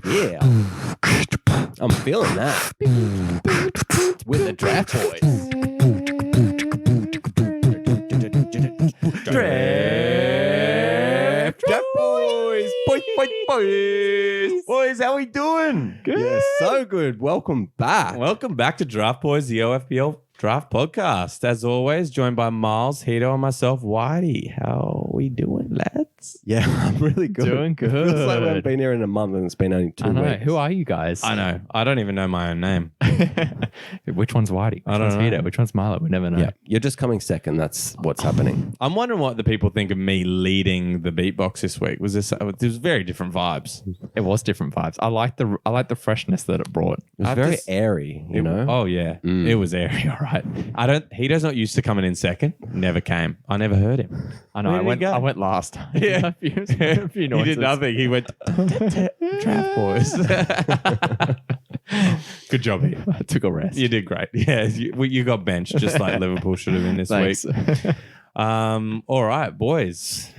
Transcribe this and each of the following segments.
Yeah. I'm feeling that. With the draft boys. Draft boys. Boys, how we doing? Good. Yeah, so good. Welcome back. Welcome back to Draft Boys, the FPL Draft podcast. As always, joined by Miles, Heato, and myself, Whitey. How we doing, lads? Yeah, I'm really good. Doing It feels like we haven't good. been here in a month and it's been only 2 I know. weeks. Who are you guys? I know. I don't even know my own name. Which one's Whitey? Which I don't one's know. Heato? Which one's Milo? We never know. Yeah, you're just coming second. That's what's happening. I'm wondering what the people think of me leading the beatbox this week. Was this? There was very different vibes. It was different vibes. I like the freshness that it brought. It was I very just- airy, you know? Oh yeah, it was airy. All right. He's not used to coming in second. Never came. I never heard him. I know. Where did he go? I went last. Yeah. a few He noises. did nothing. He went Draft Boys. Good job, Heath. I took a rest. You did great. Yeah, you got benched just like Liverpool should have been this Thanks. week. All right, boys.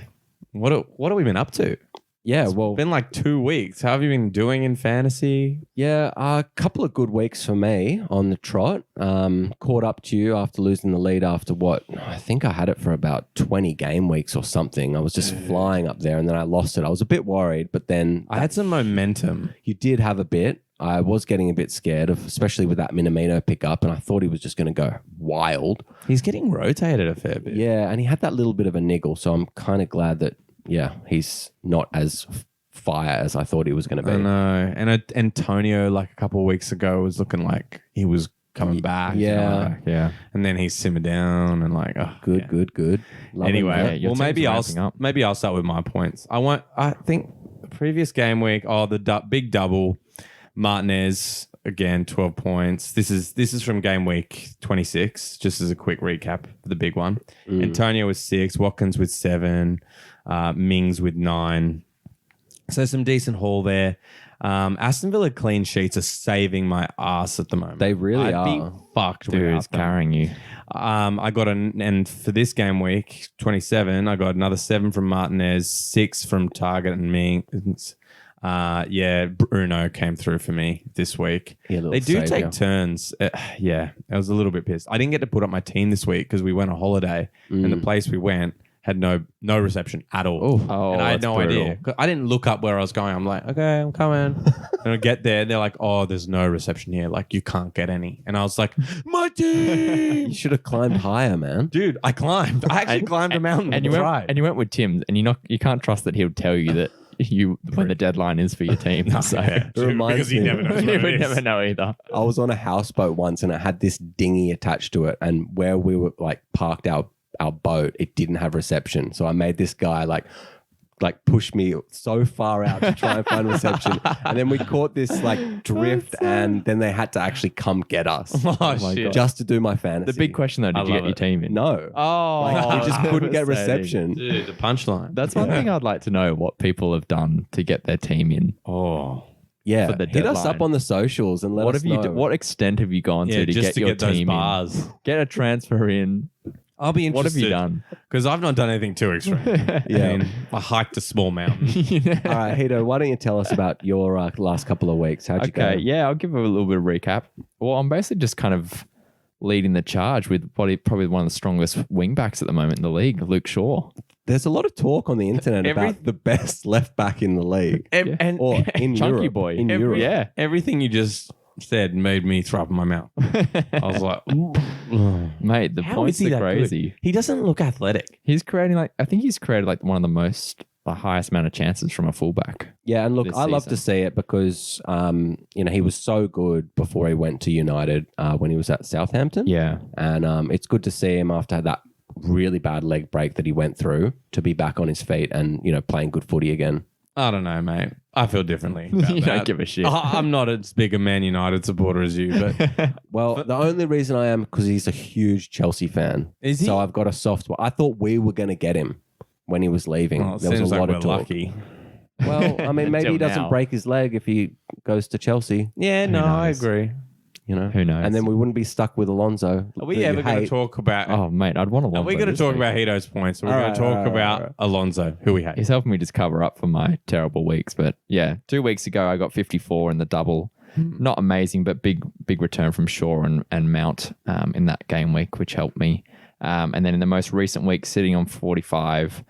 What have we been up to? Yeah, It's well, been like 2 weeks. How have you been doing in fantasy? yeah, a couple of good weeks for me on the trot. Caught up to you after losing the lead after what? I think I had it for about 20 game weeks or something. I was just flying up there and then I lost it. I was a bit worried, but then I had some momentum. you did have a bit. I was getting a bit scared of, especially with that Minamino pickup, and I thought he was just going to go wild. He's getting rotated a fair bit. Yeah, and he had that little bit of a niggle, so I'm kind of glad that, yeah, he's not as fire as I thought he was going to I be. know. And Antonio, like a couple of weeks ago, was looking like he was coming back. Yeah. Yeah. And then he simmered down and like, oh, Good, yeah. good. Loving Anyway, that. Yeah, your well, team's ramping up. maybe I'll start with my points. I think the previous game week, the big double, Martinez again, 12 points. This is from game week 26. Just as a quick recap, the big one. Antonio with 6, Watkins with 7, Mings with 9. So some decent haul there. Aston Villa clean sheets are saving my ass at the moment. They really I'd be are. fucked Dude, without it's them. carrying you. I got and for this game week 27, I got another 7 from Martinez, 6 from Target and Mings. Bruno came through for me this week. Yeah, little They do saviour. take turns. I was a little bit pissed. I didn't get to put up my team this week because we went on holiday and the place we went had no reception at all. Oh, and I had that's no brutal. idea. 'Cause I didn't look up where I was going. I'm like, okay, I'm coming. And I get there. They're like, oh, there's no reception here. Like, you can't get any. And I was like, my team. You should have climbed higher, man. Dude, I climbed. I actually climbed a mountain. And you went with Tim, and you can't trust that he'll tell you that when the deadline is for your team. So It reminds because he me- never knows you where would it is. never know either. I was on a houseboat once and it had this dinghy attached to it, and where we were like parked our boat, it didn't have reception. So I made this guy like push me so far out to try and find reception. And then we caught this like drift and then they had to actually come get us Oh, my shit. God. just to do my fantasy. The big question though, did you love get your it. team in? No. Oh, Like, we just couldn't get devastating. reception. Dude, the punchline. That's one thing I'd like to know, what people have done to get their team in. Oh. Yeah. For the Hit us deadline. up on the socials and let What us have you? know. What extent have you gone Yeah, to just get to your get those team bars. in? Get a transfer in. I'll be What have interested. you done? Because I've not done anything too extreme. Yeah. I mean, I hiked a small mountain. All right, Heato, why don't you tell us about your last couple of weeks? How'd you Okay, go? yeah, I'll give a little bit of recap. Well, I'm basically just kind of leading the charge with probably one of the strongest wing backs at the moment in the league, Luke Shaw. There's a lot of talk on the internet Every- about the best left back in the league. And Or in Chunky Europe. boy. In Europe. Yeah. everything you just said made me throw up in my mouth. I was like, Mate, the how points is he are that crazy. good? He doesn't look athletic. He's creating I think he's created one of the highest amount of chances from a fullback. Yeah, and look, This I love to season. see it because, he was so good before he went to United when he was at Southampton. Yeah. And it's good to see him after that really bad leg break that he went through to be back on his feet and, playing good footy again. I don't know, mate. I feel differently. About You that. don't give a shit. I'm not as big a Man United supporter as you, but Well, the only reason I am because he's a huge Chelsea fan. Is he? So I've got a soft spot. I thought we were going to get him when he was leaving. well, it there was seems a like lot we're of talk. lucky. Well, I mean, maybe he Till doesn't now. break his leg if he goes to Chelsea. Yeah, no, I knows? agree. You know, Who knows? And then we wouldn't be stuck with Alonso. Are we ever going to talk about? Oh, mate, I'd want Alonso. Are we going to talk about Heato's points? Or we're going to talk about Alonso, who we hate. He's helping me just cover up for my terrible weeks. But yeah, 2 weeks ago, I got 54 in the double. Not amazing, but big return from Shaw and Mount in that game week, which helped me. And then in the most recent week, sitting on 45,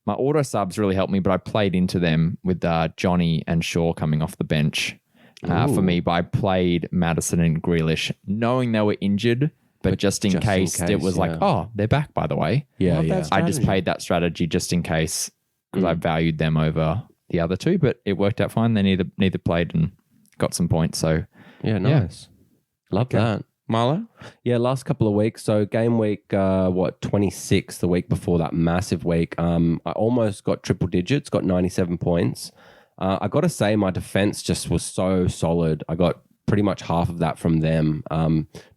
my auto subs really helped me, but I played into them with Johnny and Shaw coming off the bench for me. But I played Maddison and Grealish, knowing they were injured, but just in case it was like, oh, they're back, by the way. Yeah. I just played that strategy just in case because I valued them over the other two, but it worked out fine. They neither played and got some points. So yeah, nice. Love that. Marlo? Yeah, last couple of weeks. So game week, 26, the week before that massive week. I almost got triple digits, got 97 points. I got to say my defense just was so solid. I got pretty much half of that from them.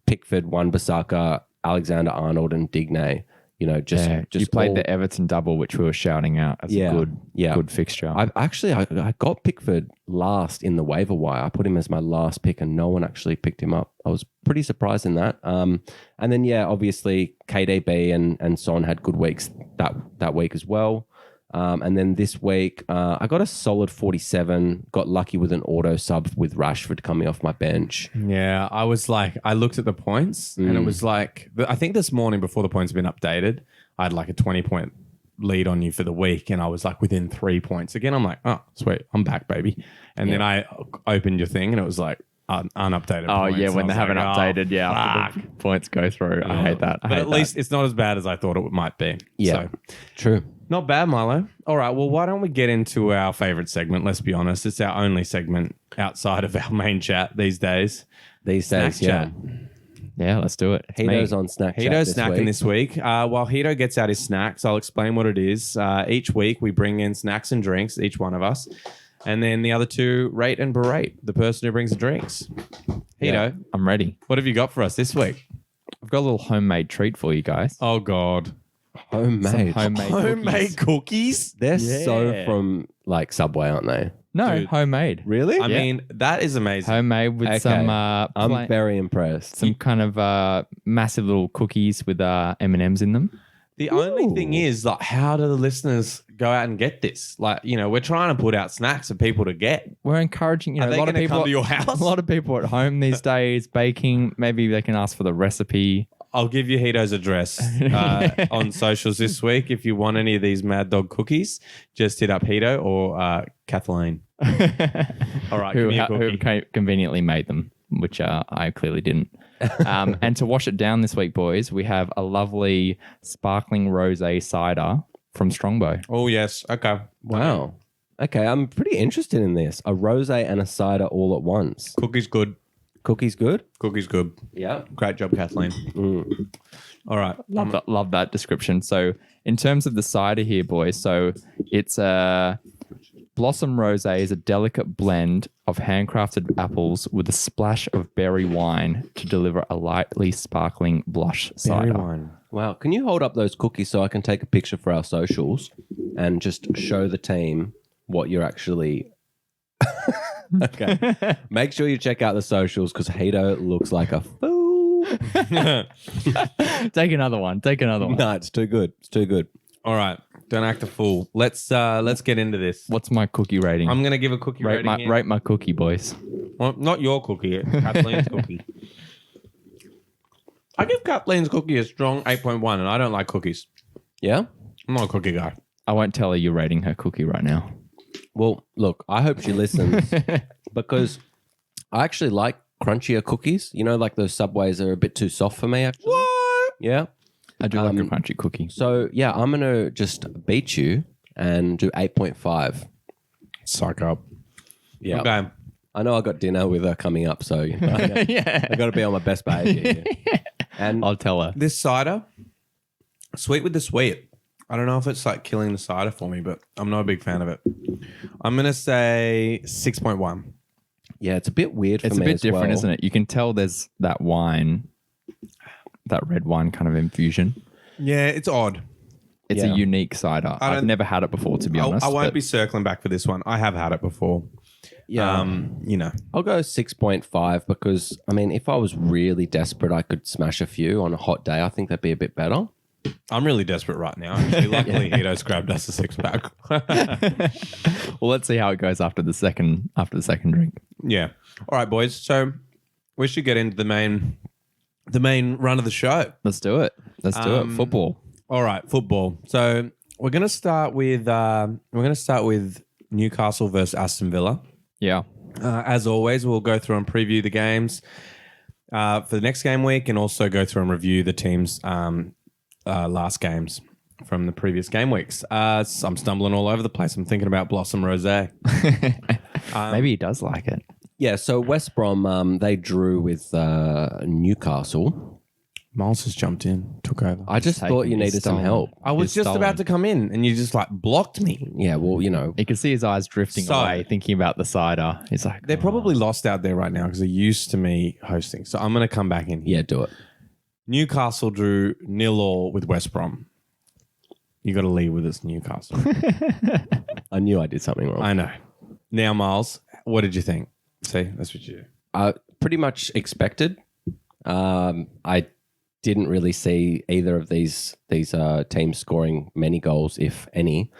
Pickford, Wan-Bissaka, Alexander-Arnold and Digne. You know, just you played the Everton double, which we were shouting out as a good fixture. I got Pickford last in the waiver wire. I put him as my last pick, and no one actually picked him up. I was pretty surprised in that. And then obviously KDB and Son had good weeks that week as well. And then this week, I got a solid 47. Got lucky with an auto sub with Rashford coming off my bench. Yeah, I was like, I looked at the points and it was like, I think this morning before the points have been updated, I had like a 20-point lead on you for the week and I was like within 3 points. Again, I'm like, oh, sweet, I'm back, baby. And then I opened your thing and it was like, unupdated points. Yeah, when they haven't updated, after the points go through. I hate that. But at least it's not as bad as I thought it might be. Yeah, so, true. Not bad, Milo. All right, well, why don't we get into our favorite segment? Let's be honest. It's our only segment outside of our main chat these days. Chat. Yeah, let's do it. Heato's on snack chat Heato's snacking this week. While Heato gets out his snacks, I'll explain what it is. Each week, we bring in snacks and drinks, each one of us. And then the other two rate and berate the person who brings the drinks. Heato, I'm ready. what have you got for us this week? I've got a little homemade treat for you guys. Oh, God. Homemade. Homemade cookies? They're so from like Subway, aren't they? No, Dude. homemade. Really? I mean, that is amazing. Homemade with some I'm very impressed. some kind of massive little cookies with M&Ms in them. The only thing is, like, how do the listeners go out and get this? Like, we're trying to put out snacks for people to get. We're encouraging, Are a they lot of gonna people come to your house? A lot of people at home these days baking. Maybe they can ask for the recipe. I'll give you Heato's address on socials this week. If you want any of these Mad Dog cookies, just hit up Heato or Kathleen. All right, give me a cookie. Who conveniently made them, which I clearly didn't. And to wash it down this week, boys, we have a lovely sparkling rosé cider from Strongbow. Oh, yes. Okay. Wow. Okay, I'm pretty interested in this. A rosé and a cider all at once. Cookie's good. Cookie's good? Cookie's good. Yeah. Great job, Kathleen. All right. Love that description. So in terms of the cider here, boys, so it's Blossom Rosé is a delicate blend of handcrafted apples with a splash of berry wine to deliver a lightly sparkling blush cider. wine. Wow. Can you hold up those cookies so I can take a picture for our socials and just show the team what you're actually... Okay. Make sure you check out the socials because Heato looks like a fool. Take another one. No, it's too good. It's too good. All right. Don't act a fool. Let's get into this. What's my cookie rating? I'm going to give a cookie rating here. Rate my cookie, boys. Well, not your cookie, Kathleen's cookie. I give Kathleen's cookie a strong 8.1, and I don't like cookies. Yeah? I'm not a cookie guy. I won't tell her you're rating her cookie right now. Well, look, I hope she listens because I actually like crunchier cookies. You know, like those Subways are a bit too soft for me, actually. What? Yeah. I do like a crunchy cookie. So, yeah, I'm going to just beat you and do 8.5. Suck up. Yeah. Okay. I know I got dinner with her coming up, so I got to be on my best behavior here. And I'll tell her. This cider, sweet with the sweet. I don't know if it's like killing the cider for me, but I'm not a big fan of it. I'm going to say 6.1. Yeah, it's a bit weird for me. It's a bit as different, well. isn't it? You can tell there's that wine, that red wine kind of infusion. Yeah, it's odd. It's Yeah. a unique cider. I've never had it before, to be honest. I won't be circling back for this one. I have had it before. Yeah. You know, I'll go 6.5 because, I mean, if I was really desperate, I could smash a few on a hot day. I think that'd be a bit better. I'm really desperate right now. Actually, luckily, Heato's grabbed us a 6-pack. Well, let's see how it goes after the second drink. Yeah. All right, boys. So we should get into the main run of the show. Let's do it. Football. All right, football. So we're gonna start with Newcastle versus Aston Villa. Yeah. As always, we'll go through and preview the games for the next game week, and also go through and review the team's last games from the previous game weeks. I'm stumbling all over the place. I'm thinking about Blossom Rosé. Maybe he does like it. Yeah, so West Brom, they drew with Newcastle. Miles has jumped in, took over. I just thought you needed some help. I was just about to come in, and you just like blocked me. Yeah, well, you know. You can see his eyes drifting away, thinking about the cider. He's like, They're probably lost out there right now because they're used to me hosting. So I'm going to come back in here. Yeah, do it. Newcastle drew 0-0 with West Brom. You got to lead with this Newcastle. I knew I did something wrong. I know. Now, Miles, what did you think? See, that's what you do. Pretty much expected. I didn't really see either of these teams scoring many goals, if any.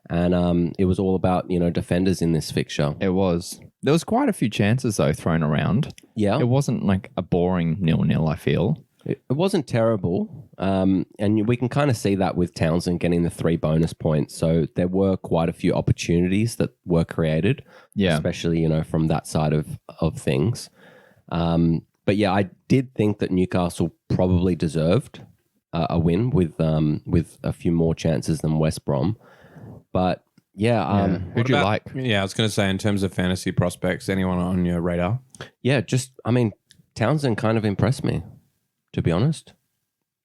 And it was all about, defenders in this fixture. it was. There was quite a few chances, though, thrown around. Yeah. It wasn't like a boring 0-0, I feel. It wasn't terrible. And we can kind of see that with Townsend getting the 3 bonus points. So there were quite a few opportunities that were created. Yeah. Especially, from that side of things. But yeah, I did think that Newcastle probably deserved a win with a few more chances than West Brom. But yeah, Who'd you like? Yeah, I was going to say, in terms of fantasy prospects, anyone on your radar? yeah, Townsend kind of impressed me, to be honest.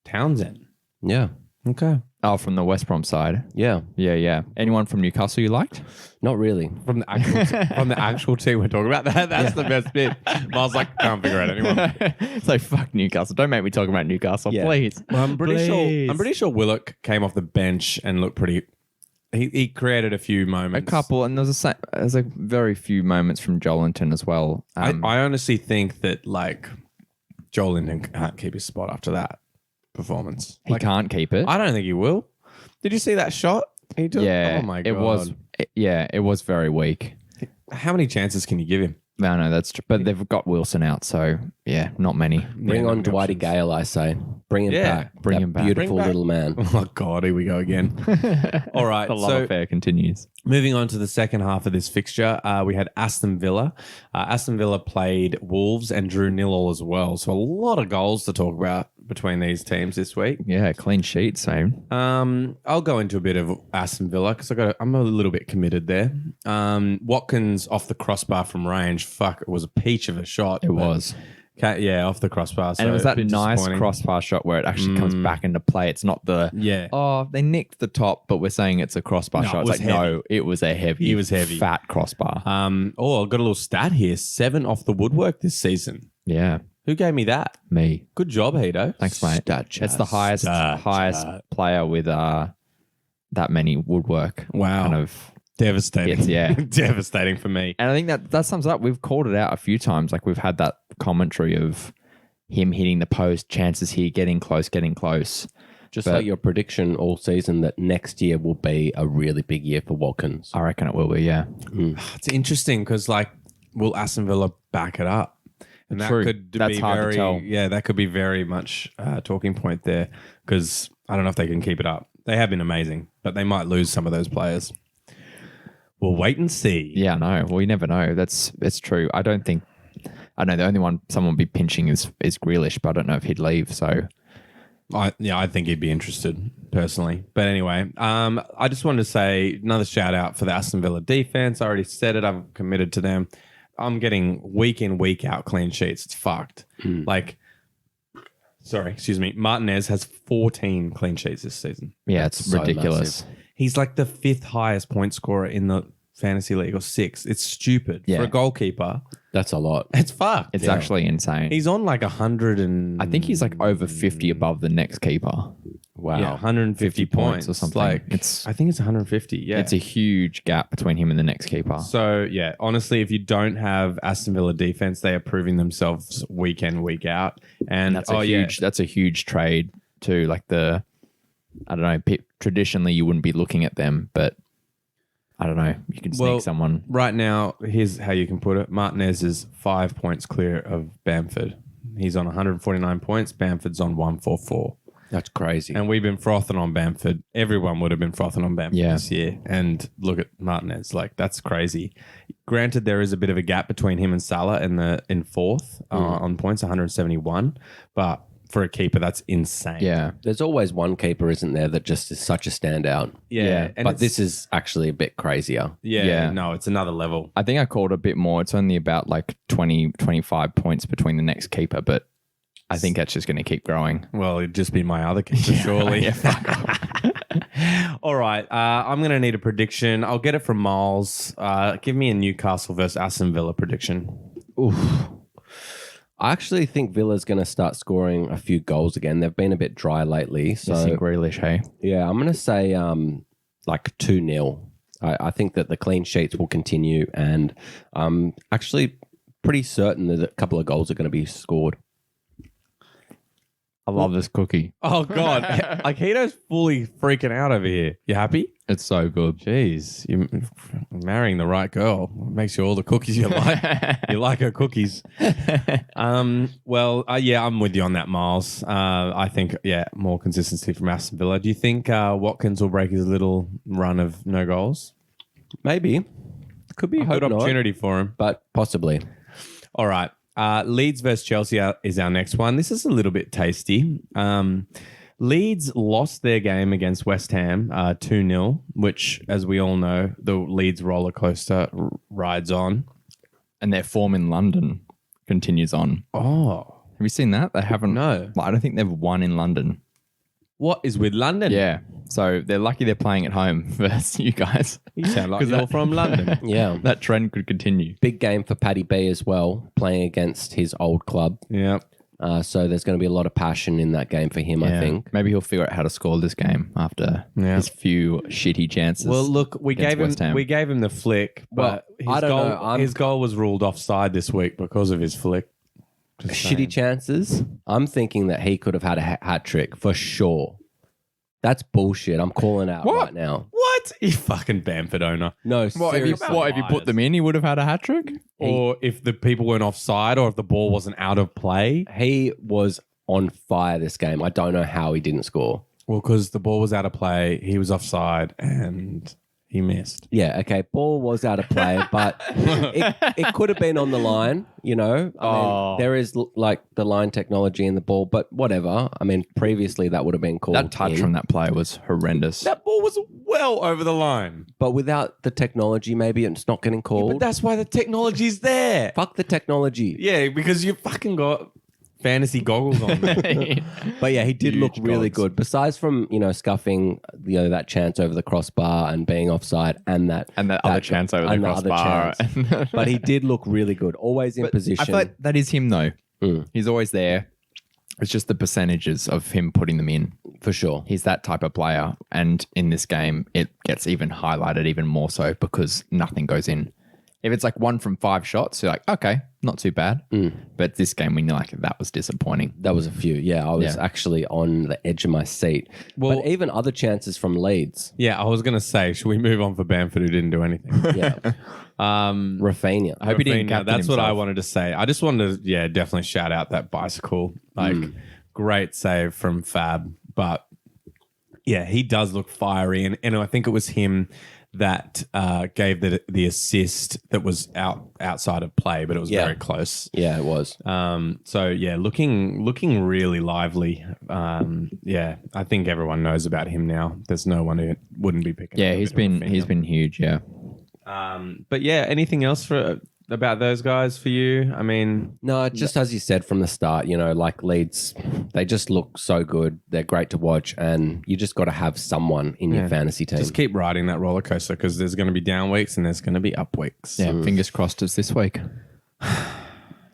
Townsend. Yeah, Okay. Oh, from the West Brom side. yeah, Yeah. Anyone from Newcastle you liked? not really. From the actual team we're talking about. That's the best bit. Miles like, can't figure out anyone. So fuck Newcastle. Don't make me talk about Newcastle, Yeah. please. Well, I'm pretty Please. sure Willock came off the bench and looked pretty. He created a few A moments. couple, and there's a very few moments from Jolinton as well. I honestly think that like Jolinton can't keep his spot after that performance. he can't keep it. I don't think he will. Did you see that shot? He took? Yeah. Oh my god. It was very weak. How many chances can you give him? No, that's true. But they've got Wilson out, so yeah, not many. Bring on Dwighty Gale, I say. Bring him back. bring That him back. Beautiful Bring back- little man. Oh god, here we go again. All right. The love So affair continues. moving on to the second half of this fixture, we had Aston Villa. Aston Villa played Wolves and drew 0-0 as well. So a lot of goals to talk about between these teams this week. Yeah, clean sheets, man. I'll go into a bit of Aston Villa because I'm a little bit committed there. Watkins off the crossbar from range. Fuck, it was a peach of a shot. It was. Yeah, off the crossbar. And it was so a that bit nice disappointing. crossbar shot where it actually comes back into play. It's not the, Yeah. oh, they nicked the top, but we're saying it's a crossbar No, shot. it It's was like, no, it was a heavy, fat crossbar. I've got a little stat here. 7 off the woodwork this season. Yeah, Who gave me that? me. Good job, Heato. Thanks, mate. Stat It's the chat. highest player with that many woodwork. Wow. Kind of. Devastating. It's- yeah. Devastating for me. And I think that sums it up. We've called it out a few times. Like we've had that commentary of him hitting the post, chances here, getting close. Just But- like your prediction all season that next year will be a really big year for Watkins. I reckon it will be, yeah. It's interesting because, like, will Aston Villa back it up? And that True. could That's be hard to very, tell. yeah, that could be very much a talking point there because I don't know if they can keep it up. They have been amazing, but they might lose some of those players. We'll wait and see. Yeah, no. Well, you never know. It's true. I know the only one someone would be pinching is Grealish, but I don't know if he'd leave. So I think he'd be interested personally. But anyway, I just wanted to say another shout out for the Aston Villa defense. I already said it. I'm committed to them. I'm getting week in, week out clean sheets. It's fucked. Martinez has 14 clean sheets this season. yeah, it's so ridiculous. massive. He's like the 5th highest point scorer in the fantasy league or 6. It's stupid Yeah. for a goalkeeper. That's a lot. It's fucked. It's actually insane. He's on like 100 and I think he's like over 50 above the next keeper. Wow. 150 50 points points or something. Like It's- I think it's 150. Yeah, It's a huge gap between him and the next keeper. So yeah, honestly, if you don't have Aston Villa defense, they are proving themselves week in, week out. And That's a huge trade too. Like I don't know, traditionally you wouldn't be looking at them, but I don't know, you can sneak someone. Right now, here's how you can put it. Martinez is 5 points clear of Bamford. He's on 149 points. Bamford's on 144. That's crazy. And we've been frothing on Bamford. Everyone would have been frothing on Bamford this year. And look at Martinez. Like, that's crazy. Granted, there is a bit of a gap between him and Salah in fourth on points, 171. But for a keeper, that's insane. Yeah. There's always one keeper, isn't there, that just is such a standout. Yeah. And But this is actually a bit crazier. Yeah. No, it's another level. I think I called a bit more. It's only about like 20, 25 points between the next keeper, but I think that's just going to keep growing. Well, it'd just be my other keeper, surely. All right. I'm going to need a prediction. I'll get it from Miles. Give me a Newcastle versus Aston Villa prediction. Oof. I actually think Villa's going to start scoring a few goals again. They've been a bit dry lately. So, Missing Grealish, hey? yeah, I'm going to say like 2-0. I think that the clean sheets will continue, and I'm actually pretty certain that a couple of goals are going to be scored. I love this cookie. Oh, God. Like, Heato's fully freaking out over here. You happy? It's so good. Jeez, you're marrying the right girl. Makes you all the cookies you like. You like her cookies. Well, yeah, I'm with you on that, Miles. I think, more consistency from Aston Villa. Do you think Watkins will break his little run of no goals? Maybe, Could be a hope good not. opportunity for him. but possibly. All right. Leeds versus Chelsea is our next one. This is a little bit tasty. Leeds lost their game against West Ham 2-0, which, as we all know, the Leeds roller coaster rides on. And their form in London continues on. Oh, Have you seen that? They haven't. No. I don't think they've won in London. what is with London? Yeah. So they're lucky they're playing at home versus you guys. You sound like you're from London. Yeah. That trend could continue. Big game for Paddy B as well, playing against his old club. Yeah. So there's going to be a lot of passion in that game for him, I think. Maybe he'll figure out how to score this game after his few shitty chances. Well, look, we against West Ham. gave him the flick, but Well, I don't know. his goal was ruled offside this week because of his flick. Just saying. Shitty chances. I'm thinking that he could have had a hat trick for sure. That's bullshit. I'm calling out What? right now. What? You fucking Bamford owner. No, What if seriously. you put them in? He would have had a hat trick. Or if the people weren't offside or if the ball wasn't out of play. He was on fire this game. I don't know how he didn't score. Well, because the ball was out of play, he was offside and he missed. Yeah, okay. Ball was out of play, but it could have been on the line, you know. I mean, there is like the line technology in the ball, but whatever. I mean, previously that would have been called That touch in. from that player was horrendous. That ball was well over the line. But without the technology, maybe it's not getting called. But that's why the technology's there. Fuck the technology. Yeah, because you fucking got fantasy goggles on. But yeah, he did look Huge really gods. good. Besides from, scuffing, that chance over the crossbar and being offside and that other chance over the and other crossbar. chance. But he did look really good. Always in position. I feel like that is him though. He's always there. It's just the percentages of him putting them in. For sure. He's that type of player. And in this game, it gets even highlighted even more so because nothing goes in. If it's like 1 from 5 shots, you're like, okay, not too bad. But this game, we know like that was disappointing. That was a few. Yeah, I was actually on the edge of my seat. Well- but even other chances from Leeds. Yeah, I was going to say, should we move on for Bamford who didn't do anything? Yeah. Rafinha. I hope he didn't Rafinha, captain that's what I himself. wanted to say. I just wanted to, definitely shout out that bicycle. Like, great save from Fab. But, yeah, he does look fiery. And I think it was him that gave the assist that was outside of play, but it was very close. Yeah, it was. So yeah, looking really lively. I think everyone knows about him now. There's no one who wouldn't be picking. Yeah, up a he's bit of been Rafinha. huge. Yeah. But yeah, anything else for about those guys for you? I mean, No, just as you said from the start, like Leeds, they just look so good. They're great to watch, and you just got to have someone in your fantasy team. just keep riding that roller coaster because there's going to be down weeks and there's going to be up weeks. Yeah, fingers crossed it's this week.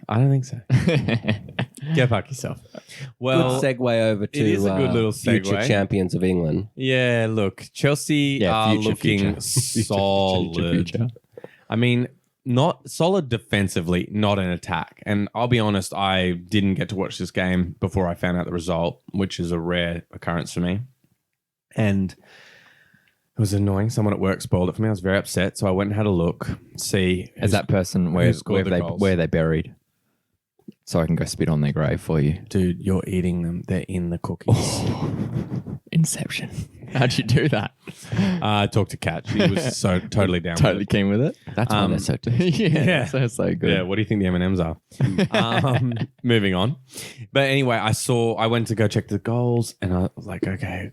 I don't think so. Go fuck yourself. Well, Good segue over to it is a good little future segue. champions of England. yeah, look, Chelsea are looking solid. Future. I mean, not solid defensively, not in attack. And I'll be honest, I didn't get to watch this game before I found out the result, which is a rare occurrence for me. And it was annoying. Someone at work spoiled it for me. I was very upset. So I went and had a look, see. Is that person who scored the where goals? are they buried? So I can go spit on their grave for you. Dude, you're eating them. They're in the cookies. Inception. How'd you do that? I talked to Kat. She was so totally down Totally with it. keen with it. That's why they're so tasty. Yeah, so good. Yeah, what do you think the M&Ms are? Moving on. But anyway, I went to go check the goals and I was like, okay.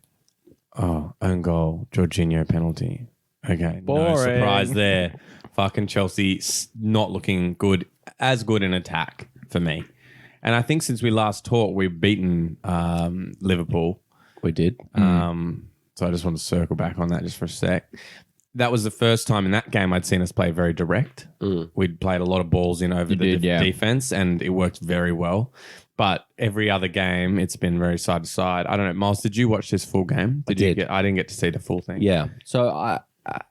Oh, own goal, Jorginho penalty. Okay, no Boring. surprise there. Fucking Chelsea not looking good, as good in attack for me. And I think since we last talked, we've beaten Liverpool. We did. So I just want to circle back on that just for a sec. That was the first time in that game I'd seen us play very direct. We'd played a lot of balls in over the defense and it worked very well. But every other game, it's been very side to side. I don't know. Miles, did you watch this full game? I did. I didn't get to see the full thing. Yeah. So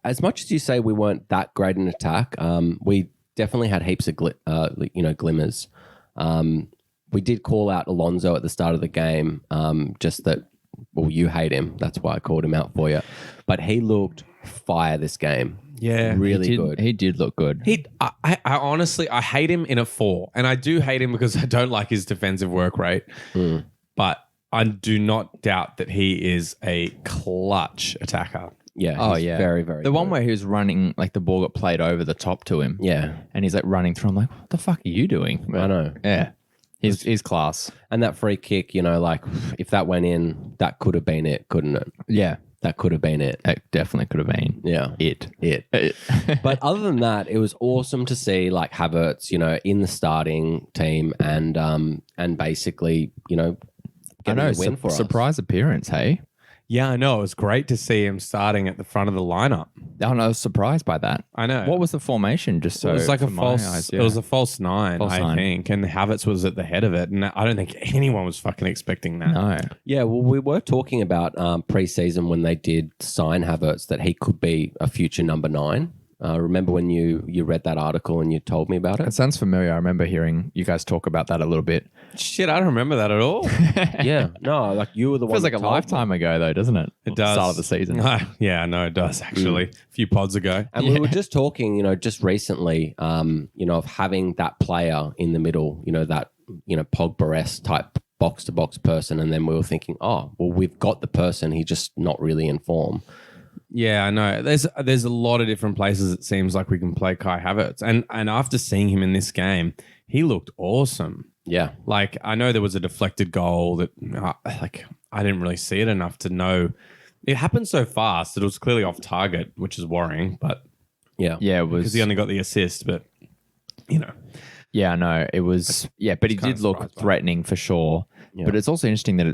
as much as you say we weren't that great in attack, we definitely had heaps of glimmers. We did call out Alonso at the start of the game, just that, well, you hate him. That's why I called him out for you. But he looked fire this game. Yeah. Really good. He did look good. I honestly, I hate him in a 4. And I do hate him because I don't like his defensive work rate. But I do not doubt that he is a clutch attacker. Yeah. He's very, very The good. one where he was running, like the ball got played over the top to him. Yeah. And he's like running through. I'm like, what the fuck are you doing? But, I know. Yeah. He's class. And that free kick, like if that went in, that could have been it, couldn't it? Yeah. That could have been it. It definitely could have been. Yeah. It. But other than that, it was awesome to see like Havertz, in the starting team and basically, getting a win for us. Surprise appearance, hey? Yeah, I know. It was great to see him starting at the front of the lineup. Oh, no, I was surprised by that. I know. What was the formation? Just so It was like a for my false. eyes, It was a false 9, False I 9. think, and Havertz was at the head of it, and I don't think anyone was fucking expecting that. No. Yeah, well, we were talking about pre-season when they did sign Havertz that he could be a future number 9. Remember when you read that article and you told me about It it? sounds familiar. I remember hearing you guys talk about that a little bit. Shit, I don't remember that at all. Yeah, no, like you were the one. Feels like a that told me. lifetime ago, though, doesn't it? It does. Start of the season. Yeah, no, it does actually. A few pods ago. And we were just talking, just recently, of having that player in the middle, that, Pogba-esque type box-to-box person. And then we were thinking, oh, well, we've got the person. He's just not really in form. Yeah, I know. There's a lot of different places it seems like we can play Kai Havertz. And after seeing him in this game, he looked awesome. Yeah. Like, I know there was a deflected goal that, I didn't really see it enough to know. It happened so fast that it was clearly off target, which is worrying, but Yeah. Yeah, it was. because he only got the assist, but, Yeah, I know. It was. Yeah, but he kind did of look surprised by it. threatening for sure. Yeah. But it's also interesting that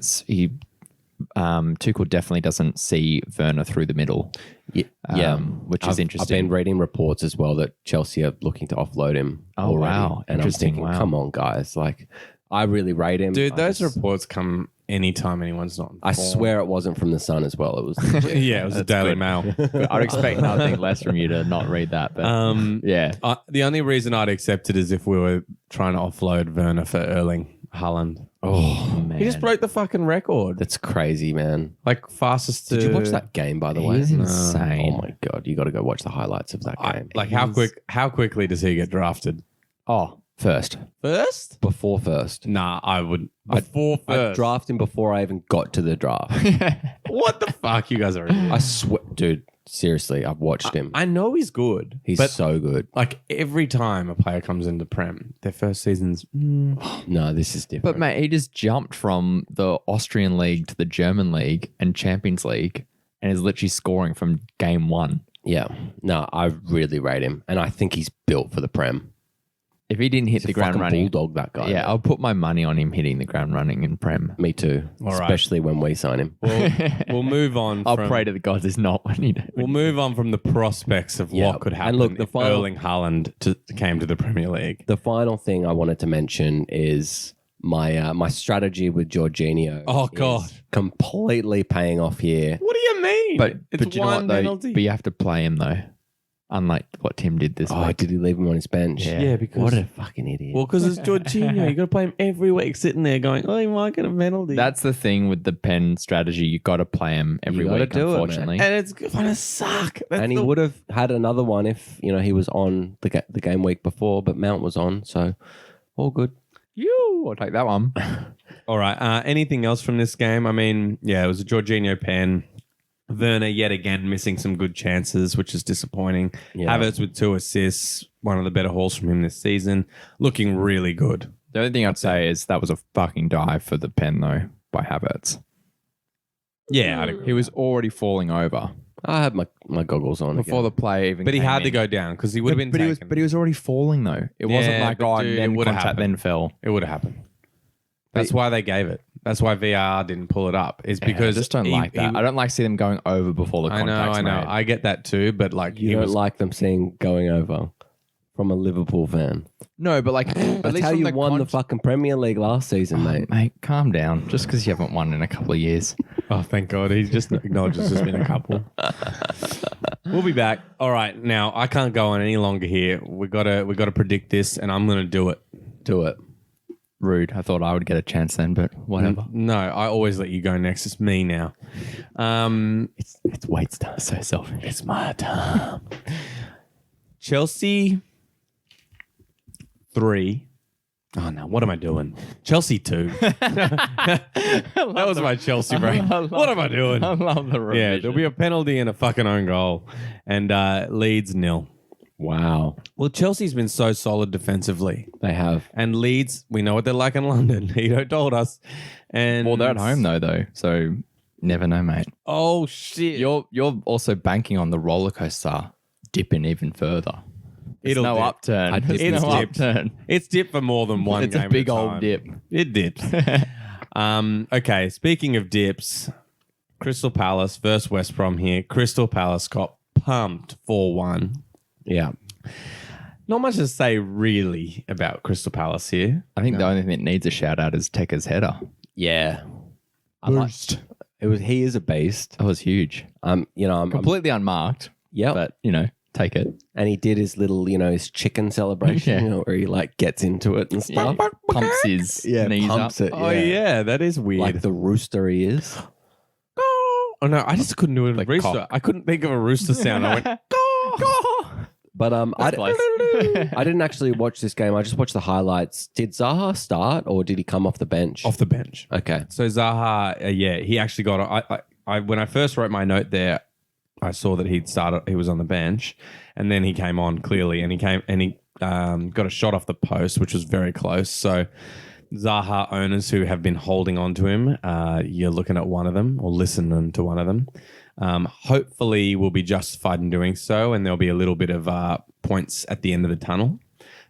Tuchel definitely doesn't see Werner through the middle. Yeah. Which is I've interesting. been reading reports as well that Chelsea are looking to offload him. Oh, already. wow. And I'm Interesting. thinking, Wow. come on, guys. Like, I really rate him. dude, I those just- reports come anytime anyone's not in I form. swear it wasn't from the Sun as well. It was legit. Yeah, it was a Daily Mail. I'd expect nothing less from you to not read that. But yeah. The only reason I'd accept it is if we were trying to offload Werner for Erling Haaland. Oh, man. He just broke the fucking record. That's crazy, man. Like fastest to. Did you watch that game, by the way? He's insane. Oh my god, you got to go watch the highlights of that game. How quickly does he get drafted? Oh, first. First? Before first. Nah, I would before I first. draft him before I even got to the draft. What the fuck? You guys are. I swear, dude. Seriously, I've watched him. I know he's good. He's but so good. like every time a player comes into Prem, their first season's. No, this is different. But, mate, he just jumped from the Austrian league to the German league and Champions League and is literally scoring from game 1. yeah, no, I really rate him, and I think he's built for the Prem. If he didn't hit He's the a ground fucking running, bulldog, that guy. yeah, I'll put my money on him hitting the ground running in Prem. Me too. All right. Especially when we sign him. We'll move on. I'll pray to the gods it's not when you. We'll move on from the prospects of Yeah. what could happen And look, the if final- Erling Haaland came to the Premier League. The final thing I wanted to mention is my strategy with Jorginho. Oh, is God. completely paying off here. What do you mean? But it's but you know one what though? penalty. But you have to play him though, unlike what Tim did this Oh, week. did he leave him on his bench? Yeah, because What a fucking idiot. well, because it's Jorginho. You got to play him every week, sitting there going, "Oh, he might get a penalty." That's the thing with the pen strategy. You got to play him every gotta week. do it, man. Unfortunately, and it's gonna suck. That's and he would have had another one if he was on the game week before, but Mount was on, so all good. I'll take that one. All right. Anything else from this game? I mean, yeah, it was a Jorginho pen. Werner yet again missing some good chances, which is disappointing. Yeah. Havertz with 2 assists, one of the better hauls from him this season, looking really good. The only thing I'd say is that was a fucking dive for the pen though by Havertz. Yeah, I'd agree. He was already falling over I had my goggles on before again. the play even. But he came had to in. go down because he would have been But taken. he was already falling though. It wasn't Yeah, like but dude, it then would've contact happened. then fell. It would have happened. That's why they gave it. That's why VR didn't pull it up. Is because I just don't like that. I don't like seeing them going over before the I know, contact's I know. made. I get that too, but like You he don't was like them seeing going over from a Liverpool fan. No, but like at That's least how from you the won the fucking Premier League last season, mate. Mate, calm down. Just because you haven't won in a couple of years. Oh, thank God. He just acknowledges there's been a couple. We'll be back. All right. Now, I can't go on any longer here. We gotta predict this, and I'm going to do it. Do it. Rude. I thought I would get a chance then, but whatever. No, I always let you go next. It's me now. It's Wade's time. So selfish. It's my time. Chelsea 3. Oh, no. What am I doing? Chelsea 2. That was my Chelsea break. What am I doing? I love the revision. Yeah, there'll be a penalty and a fucking own goal. And Leeds 0. Wow. Well, Chelsea's been so solid defensively. They have. And Leeds, we know what they're like in London. Heato told us. And Well, they're at home though, so never know, mate. Oh, shit. You're also banking on the roller coaster dipping even further. There's It'll no dip. upturn. There's It's no dipped. upturn. It's dipped for more than one It's game a big at a old time. dip. It dips. Okay, speaking of dips, Crystal Palace versus West Brom here. Crystal Palace got pumped 4-1. Yeah. Not much to say really about Crystal Palace here. I think the only thing that needs a shout out is Tekka's header. Yeah. He is a beast. That was huge. I'm Completely unmarked, yep. but take it. And he did his little, his chicken celebration, Yeah. where he like gets into it and stuff. Pumps his Yeah, knees pumps up. it. Oh, yeah, that is weird. Like the rooster he is. Oh, no, I just couldn't do a Like rooster. cock. I couldn't think of a rooster sound. I went, But I close. didn't actually watch this game. I just watched the highlights. Did Zaha start or did he come off the bench? off the bench. Okay. So Zaha, he actually got. I when I first wrote my note there, I saw that he was on the bench, and then he came on clearly, and he got a shot off the post, which was very close. So Zaha owners who have been holding on to him, you're looking at one of them or listening to one of them. Hopefully, we'll be justified in doing so, and there'll be a little bit of points at the end of the tunnel,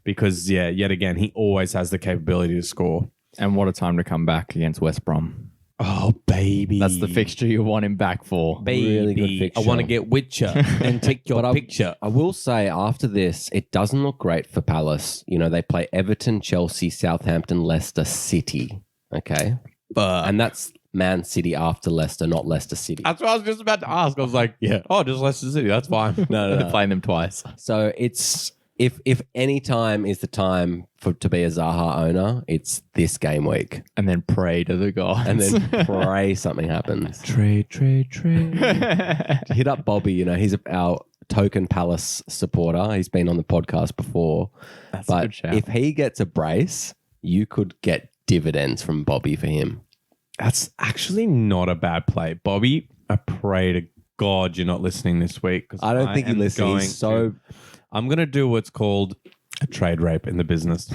because yet again, he always has the capability to score. And what a time to come back against West Brom. Oh, baby. That's the fixture you want him back for. Baby, Really good fixture. I want to get Witcher and take your But picture. I will say after this, it doesn't look great for Palace. They play Everton, Chelsea, Southampton, Leicester City. Okay. And that's Man City after Leicester, not Leicester City. That's what I was just about to ask. I was like, Yeah. oh, just Leicester City. That's fine. They're playing them twice. So it's if any time is the time to be a Zaha owner, it's this game week. And then pray to the gods. And then pray something happens. Trade. Hit up Bobby, he's our token Palace supporter. He's been on the podcast before. That's a but good shout. if he gets a brace, you could get dividends from Bobby for him. That's actually not a bad play. Bobby, I pray to God you're not listening this week. 'Cause I don't think he am listens. He's so I'm going to do what's called a trade rape in the business.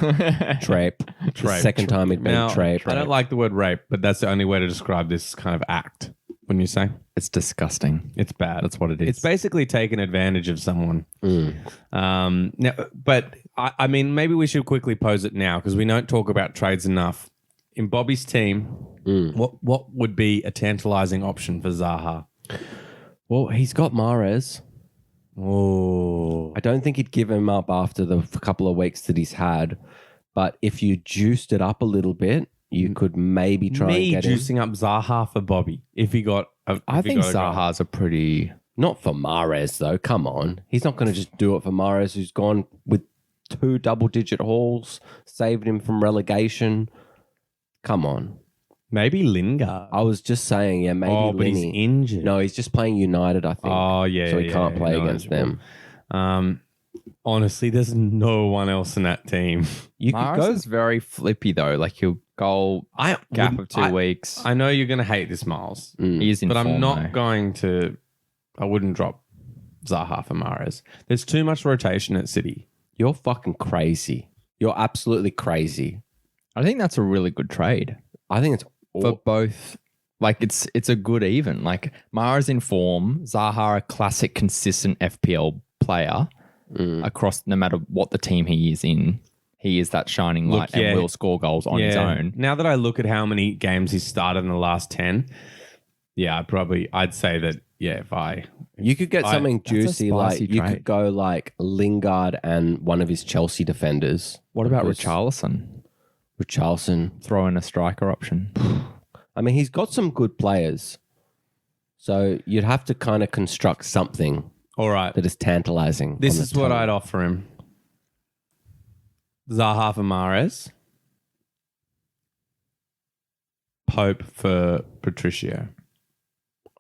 trape. The second time he'd been Now, trape. I don't like the word rape, but that's the only way to describe this kind of act. wouldn't you say? It's disgusting. It's bad. That's what it is. It's basically taking advantage of someone. Now, but I mean, maybe we should quickly pose it now because we don't talk about trades enough. In Bobby's team, what would be a tantalizing option for Zaha? Well, he's got Mahrez. Oh, I don't think he'd give him up after the couple of weeks that he's had. But if you juiced it up a little bit, you could maybe try and get juicing up Zaha for Bobby if he got. I think Zaha's a pretty... Not for Mahrez, though. Come on. He's not going to just do it for Mahrez, who's gone with 2 double-digit hauls, saved him from relegation. Come on. Maybe Lingard. I was just saying, yeah, maybe but he's Linny. injured. No, he's just playing United, I think. Oh, yeah. So he can't play against them. Honestly, there's no one else in that team. You could Mahrez go... is very flippy, though. Like, he'll goal gap of 2 weeks. I know you're going to hate this, Miles. He is in but I'm form, not though. going to... I wouldn't drop Zaha for Mahrez. There's too much rotation at City. You're fucking crazy. You're absolutely crazy. I think that's a really good trade I think it's... for both. Like, it's a good even. Like, Mahrez in form, Zaha a classic, consistent FPL player across no matter what the team he is in. He is that shining light and will score goals on his own. Now that I look at how many games he's started in the last 10, I'd say that, You could get something juicy, like spicy you trade. could go like Lingard and one of his Chelsea defenders. What about Because Richarlison? Richarlison? Throw in a striker option. I mean, he's got some good players. So you'd have to kind of construct something all right. that is tantalizing. This on the is what tongue. I'd offer him. Zaha for Mahrez. Pope for Patricio.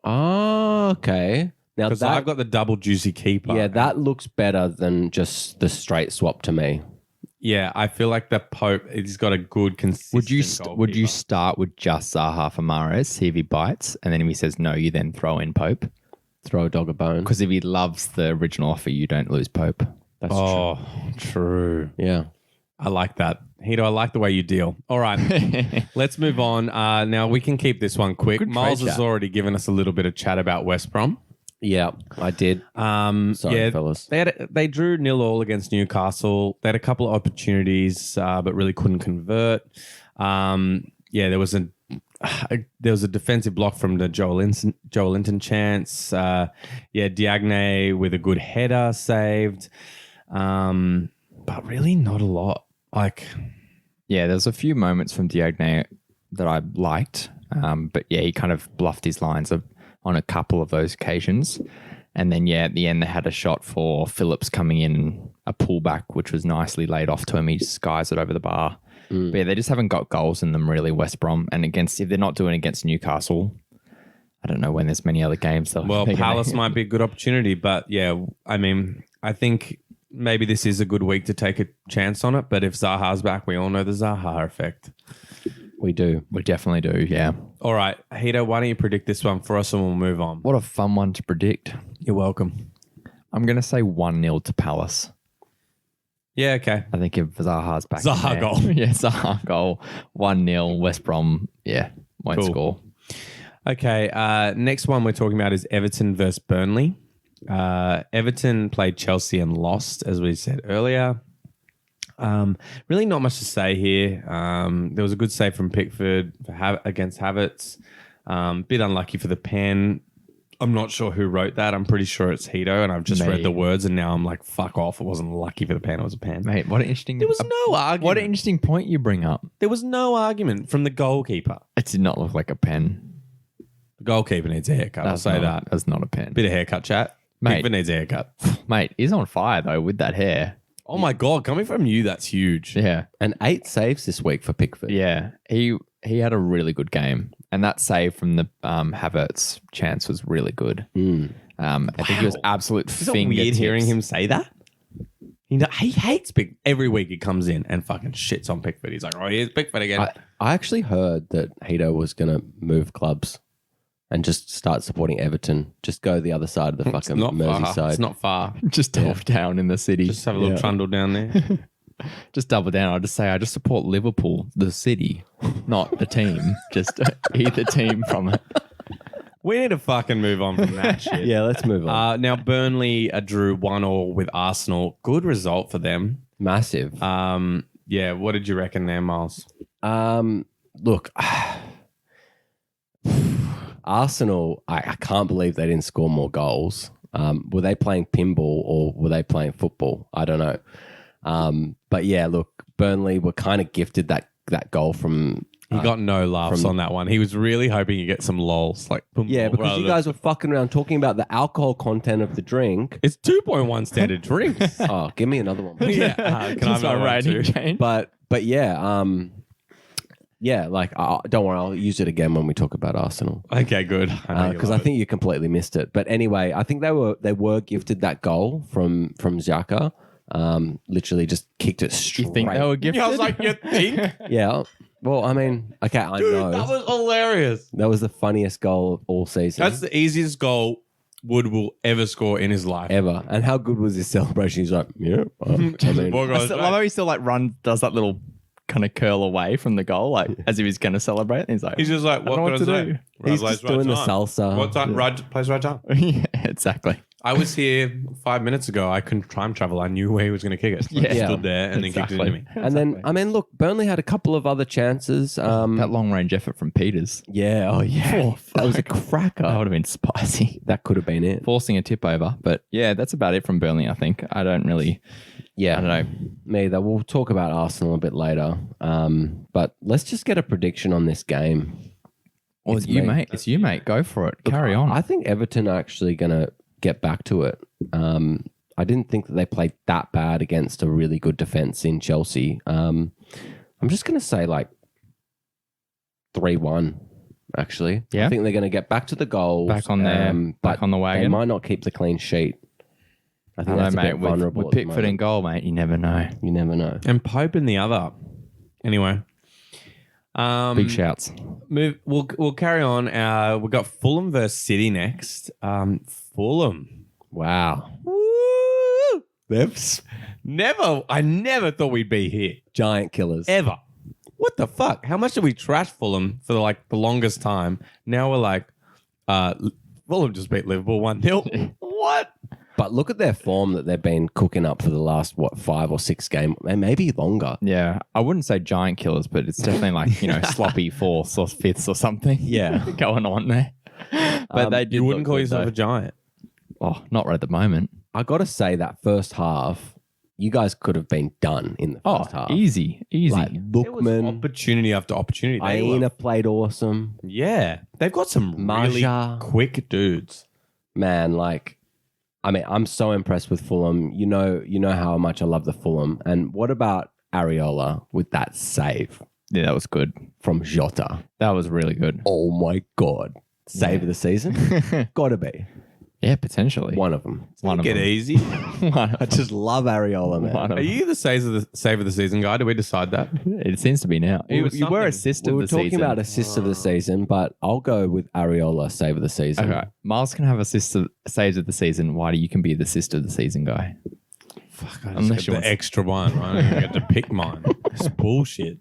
Oh, okay. Now Because that, I've got the double juicy keeper. yeah, that looks better than just the straight swap to me. Yeah, I feel like the Pope, he's got a good, consistent Would you goalkeeper. start with just Zaha for Mahrez, see if he bites, and then if he says no, you then throw in Pope? Throw a dog a bone. Because if he loves the original offer, you don't lose Pope. That's Oh, true. true. Yeah. I like that. Heato, I like the way you deal. All right, let's move on. Now, we can keep this one quick. Good Miles trade has chat. already given us a little bit of chat about West Brom. Yeah, I did. Sorry, fellas. They drew 0-0 against Newcastle. They had a couple of opportunities, but really couldn't convert. There was a defensive block from the Joel Linton chance. Diagne with a good header saved, but really not a lot. Yeah, there's a few moments from Diagne that I liked, but yeah, he kind of bluffed his lines on a couple of those occasions. And then, at the end, they had a shot for Phillips coming in, a pullback, which was nicely laid off to him. He skies it over the bar. But yeah, they just haven't got goals in them, really, West Brom. And if they're not doing it against Newcastle, I don't know when there's many other games. Palace might be a good opportunity, but I think maybe this is a good week to take a chance on it. But if Zaha's back, we all know the Zaha effect. We do. We definitely do, yeah. All right, Heato, why don't you predict this one for us and we'll move on? What a fun one to predict. You're welcome. I'm going to say 1-0 to Palace. Yeah, okay. I think if Zaha's back. Zaha in there- goal. Yeah, Zaha goal. 1-0. West Brom, won't Cool. score. Okay, next one we're talking about is Everton versus Burnley. Everton played Chelsea and lost, as we said earlier. Really not much to say here. There was a good save from Pickford against Havertz. Bit unlucky for the pen. I'm not sure who wrote that. I'm pretty sure it's Heato, and I've just read the words, and now I'm like, fuck off. It wasn't lucky for the pen. It was a pen. Mate, what an interesting... There was no argument. What an interesting point you bring up. There was no argument from the goalkeeper. It did not look like a pen. The goalkeeper needs a haircut. I'll say that. That's not a pen. Bit of haircut chat. Mate. Pickford needs a haircut. Mate, he's on fire, though, with that hair. Oh my God, coming from you, that's huge. Yeah. And 8 saves this week for Pickford. Yeah. He had a really good game. And that save from the Havertz chance was really good. I think it was absolute Is it fingertips. weird hearing him say that? He hates Pickford. Every week he comes in and fucking shits on Pickford. He's like, oh, here's Pickford again. I actually heard that Heato was going to move clubs and just start supporting Everton. Just go the other side of the fucking Merseyside. It's not far. Just top down in the city. Just have a little trundle down there. Just double down. I'll just say I just support Liverpool, the city, not the team. Just either team from it. We need to fucking move on from that shit. Yeah, let's move on. Now, Burnley drew 1-1 with Arsenal. Good result for them. Massive. Yeah, what did you reckon there, Miles? Look, Arsenal, I can't believe they didn't score more goals. Were they playing pinball or were they playing football? I don't know. But yeah, look, Burnley were kind of gifted that goal from... He got no laughs on that one. He was really hoping you get some lols. Like, Yeah, because you guys were fucking around talking about the alcohol content of the drink. It's 2.1 standard drinks. Oh, give me another one. Yeah. Can I have That's my another one rating too? change. But yeah, like don't worry, I'll use it again when we talk about Arsenal. Okay, good. Because I think you completely missed it. But anyway, I think they were gifted that goal from Xhaka. Literally just kicked it straight. You think they were gifted? I was like, you think? Yeah. Well, I mean, okay, I Dude, know. that was hilarious. That was the funniest goal all season. That's the easiest goal Wood will ever score in his life. ever. And how good was his celebration? He's like, yeah. I mean, I still love how he still like does that little kind of curl away from the goal, like as if he's going to celebrate. And he's like, He's just like, what know can I what to say? do. he's just doing the salsa. What time? Right, plays right time. yeah, exactly. I was here 5 minutes ago. I couldn't time travel. I knew where he was going to kick it. So I Yeah. stood there and then kicked it into me. And then, I mean, look, Burnley had a couple of other chances. That long range effort from Peters. Yeah. Oh, yeah. That was a cracker. That would have been spicy. That could have been it. Forcing a tip over. But yeah, that's about it from Burnley, I think. I don't know. Me either. We'll talk about Arsenal a bit later. But let's just get a prediction on this game. Well, It's you, me. mate. It's you, mate. Go for it. Carry on. I think Everton are actually going to get back to it. I didn't think that they played that bad against a really good defense in Chelsea. I'm just going to say like 3-1, actually. Yeah? I think they're going to get back to the goals. Back on there. But Back on the they wagon. might not keep the clean sheet. I I think don't that's know, a mate. bit With vulnerable. at the Pickford in moment. goal, mate, you never know. You never know. And Pope in the other. Anyway. Big shouts. We'll carry on. We've got Fulham versus City next. Fulham. Wow. Woo! I never thought we'd be here. Giant killers. Ever. What the fuck? How much did we trash Fulham for like the longest time? Now we're like, Fulham just beat Liverpool 1-0. What? But look at their form that they've been cooking up for the last, 5 or 6 games, and maybe longer. Yeah, I wouldn't say giant killers, but it's definitely like, sloppy fourths or fifths or something. Yeah. going on there. But they did. You wouldn't look call good, yourself though. a giant. Oh, not right at the moment. I got to say that first half, you guys could have been done in the Oh, first half. easy. Like There was Lookman, opportunity after opportunity. They were- Aina played awesome. yeah. They've got some really Marja. quick dudes. Man, I'm so impressed with Fulham. You know how much I love the Fulham. And what about Areola with that save Yeah, that was good. from Jota? That was really good. Oh my God. Save of the season? Gotta be. Yeah, potentially. One of them. One of Get them. easy. One of I just love Areola, man. One of Are you the save of the season guy? Did we decide that? It seems to be now. It was You were something. assist We of were the talking season. about assists of the season, but I'll go with Areola save of the season. Okay, Miles can have saves of the season. Why do you can be the assist of the season guy? Fuck, I Unless just you get want- the extra one. I don't even get to pick mine. It's bullshit.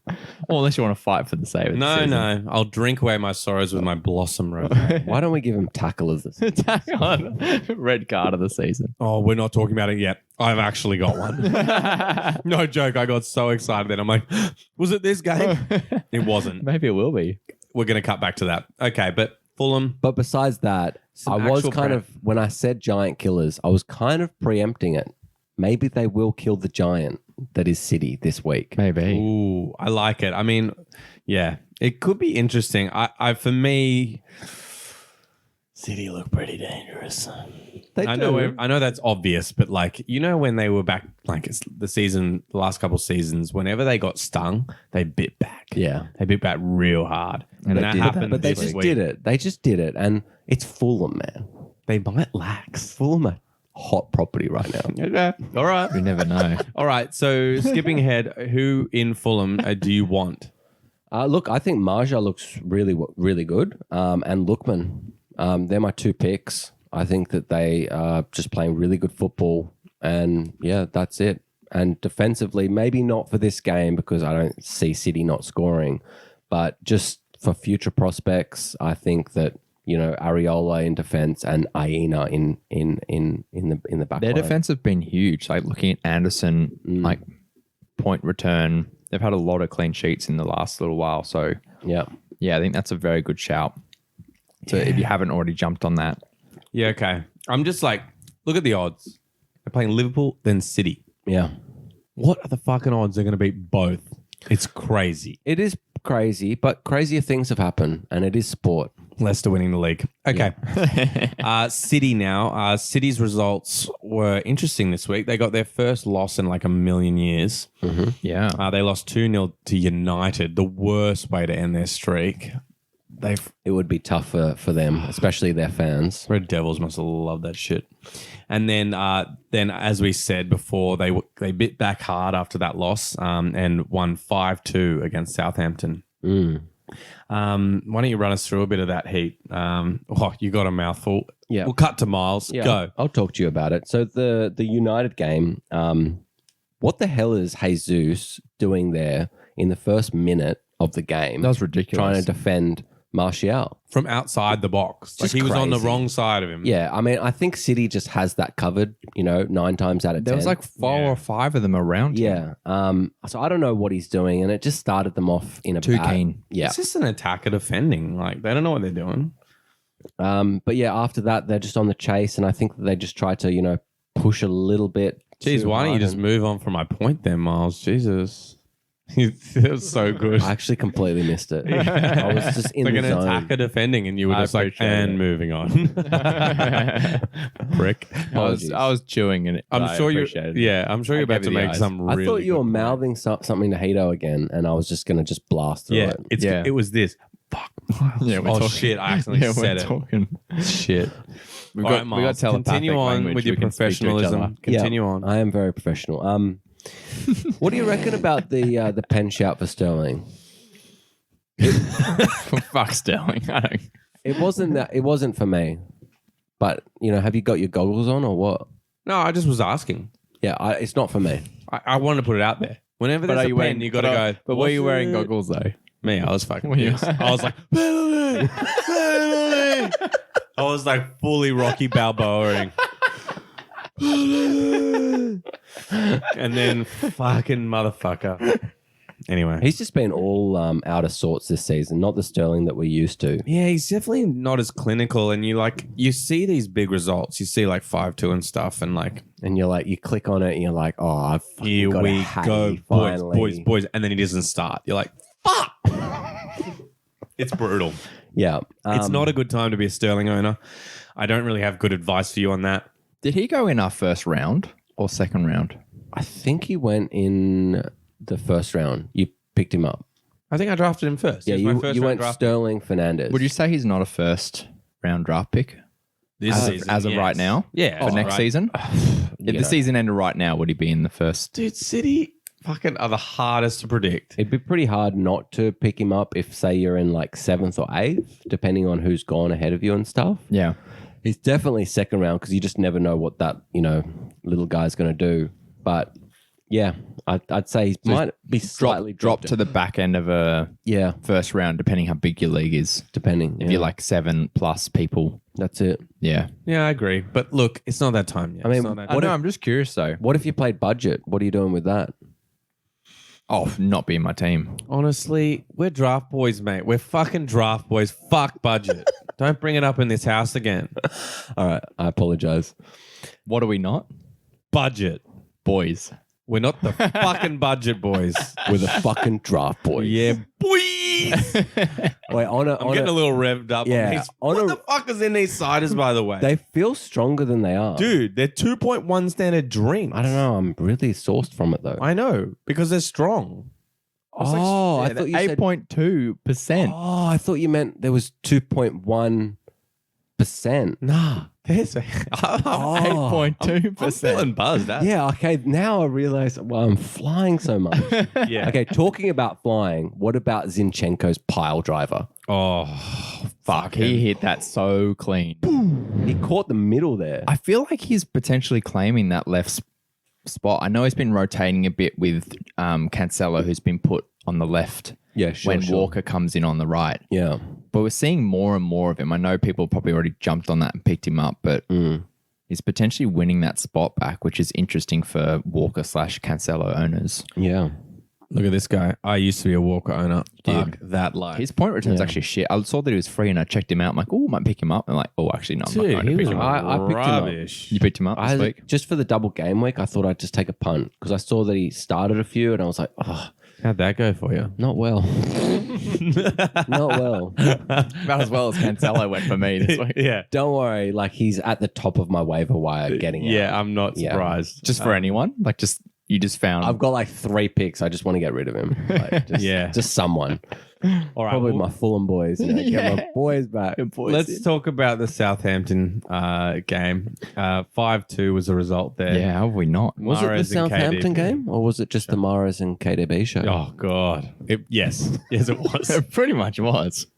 Or unless you want to fight for the save of the No, season. no. I'll drink away my sorrows with my Blossom Rose. Why don't we give him tackle as the season? Tack on. Red card of the season. Oh, we're not talking about it yet. I've actually got one. No joke. I got so excited then. I'm like, was it this game? It wasn't. Maybe it will be. We're going to cut back to that. Okay, but Fulham. But besides that, Some I was actual kind of, when I said giant killers, I was kind of preempting it. Maybe they will kill the giant that is City this week. Maybe. Ooh, I like it. I mean, yeah, it could be interesting. I for me, City look pretty dangerous. They I do. know that's obvious, but like when they were back, like it's the last couple seasons, whenever they got stung, they bit back. Yeah. They bit back real hard, and They that did happened. But they this just week. did it. They just did it. And it's Fulham, man. They might lax. Fulham are hot property right now. Okay, all right, We never know. all right. So skipping ahead, who in Fulham do you want? Look, I think Marja looks really good. And Lookman, they're my 2 picks. I think that they are just playing really good football. And yeah, that's it. And defensively, maybe not for this game because I don't see City not scoring. But just for future prospects, I think that Areola in defense and Aina in the back Their line. defense have been huge. Like looking at Anderson, like point return, they've had a lot of clean sheets in the last little while. So Yeah. I think that's a very good shout. So if you haven't already jumped on that, Yeah, okay. I'm just like, look at the odds. They're playing Liverpool, then City. Yeah. What are the fucking odds they're going to beat both? It's crazy. It is crazy, but crazier things have happened, and it is sport. Leicester winning the league. Okay. City now. City's results were interesting this week. They got their first loss in like a million years. yeah, They lost 2-0 to United, the worst way to end their streak. It would be tough for them, especially their fans. Red Devils must have loved that shit. And then as we said before, they bit back hard after that loss and won 5-2 against Southampton. Why don't you run us through a bit of that, Heat? You got a mouthful. Yeah. We'll cut to Miles. Yeah, Go. I'll talk to you about it. So the United game, what the hell is Jesus doing there in the first minute of the game? that was ridiculous. Trying to defend Martial. From outside the box. Like Just he was on the crazy. wrong side of him. Yeah, I mean, I think City just has that covered, 9 times out of 10. There was like 4 or 5 of them around. him. Yeah. So I don't know what he's doing, and it just started them off in a Too bad- keen. Yeah. It's just an attacker defending. Like they don't know what they're doing. But yeah, after that, they're just on the chase, and I think that they just try to, push a little bit. Jeez, too why don't you hard just and- move on from my point then, Miles? Jesus. That was so good. I actually completely missed it. I was just in like the an zone. attacker defending, and you were I just like, appreciate and it. moving on. Prick. I was chewing in it. I'm I sure you're. appreciated it. Yeah, I'm sure you're I about gave to you the make eyes. some. Really I thought you were good point. mouthing something to Heato again, and I was just going to just blast through Yeah, it. it was this. Fuck. Yeah, we're Oh talking. shit! I accidentally Yeah, we're said it. talking. Shit. We've All got, right, we Miles, got telepathic continue on language. with your We can speak to each professionalism. other. Continue Yeah, on. I am very professional. What do you reckon about the pen shout for Sterling? Fuck Sterling. I don't. It wasn't for me. But, have you got your goggles on or what? No, I just was asking. Yeah, it's not for me. I wanted to put it out there. Whenever there's a pen, you got to go. But were you "What's wearing it?" goggles though? Me, I was fucking Were you? pissed. I was like, penalty, penalty. I was like fully Rocky Balboaing. And then fucking motherfucker. Anyway. He's just been all out of sorts this season, not the Sterling that we're used to. Yeah, he's definitely not as clinical. And you see these big results. You see like 5-2 and stuff. And like, And you're like, you click on it and you're like, oh, I've here got we a Hattie, go, finally. boys. And then he doesn't start. You're like, fuck. It's brutal. Yeah. It's not a good time to be a Sterling owner. I don't really have good advice for you on that. Did he go in our first round or second round? I think he went in the first round. You picked him up. I think I drafted him first. Yeah, He was my you first round went draft Sterling Fernandez. Would you say he's not a first round draft pick this as, season, as of yes. right now? Yeah, For as of next right- season? If the season ended right now, would he be in the first? Dude, City fucking are the hardest to predict. It'd be pretty hard not to pick him up if, say, you're in like 7th or 8th, depending on who's gone ahead of you and stuff. Yeah. He's definitely second round because you just never know what that, little guy's going to do. But yeah, I'd say he might be slightly Drop to the back end of a Yeah, first round, depending how big your league is. depending. If you're like 7+ people, That's it. yeah. Yeah, I agree. But look, it's not that time yet. I mean, It's not that I know. I'm just curious though. What if you played budget? What are you doing with that? Oh, not being my team. honestly, we're draft boys, mate. We're fucking draft boys. Fuck budget. Don't bring it up in this house again. All right, I apologize. What are we not? Budget. Boys. We're not the fucking budget boys. We're the fucking draft boys. Yeah, boys. Wait, on I'm getting a little revved up. Yeah, On these. on What a- the fuck is in these ciders, by the way? They feel stronger than they are. Dude, they're 2.1 standard drinks. I don't know. I'm really sourced from it though. I know, because they're strong. Oh, I thought you said 8.2%. Oh, I thought you meant there was 2.1%. Nah, there's Oh. 8.2%. I'm feeling buzzed. Yeah, okay. Now I realize why I'm flying so much. Yeah. Okay, talking about flying, what about Zinchenko's pile driver? Oh, Fuck, he hit that so clean. He caught the middle there. I feel like he's potentially claiming that left spot. I know he's been rotating a bit with Cancelo, who's been put on the left Yeah, sure. when Walker comes in on the right. Yeah. but we're seeing more and more of him. I know people probably already jumped on that and picked him up, but he's potentially winning that spot back, which is interesting for Walker/Cancelo owners. Yeah. Look at this guy. I used to be a Walker owner. Fuck that life. His point return's actually shit. I saw that he was free and I checked him out. I'm like, oh, I might pick him up. I'm like, oh, actually, no, I'm not Dude, going to he pick was him up. I picked him up. rubbish. You picked him up this week? Just for the double game week, I thought I'd just take a punt because I saw that he started a few and I was like, oh, How'd that go for you? not well. Not well. About as well as Cancelo went for me this week. Yeah. Don't worry. Like, he's at the top of my waiver wire getting out. Yeah, I'm not surprised. Just for anyone? Like, you just found. I've got like 3 picks. I just want to get rid of him. Like, just someone. All right. Probably my Fulham boys. You know, get my boys back. Let's talk about the Southampton game. 5-2 was the result there. Yeah, how have we not? Was it the Mahrez and Southampton KDB. game or was it just the Mahrez and KDB show? Oh, God. Yes, it was. It pretty much was.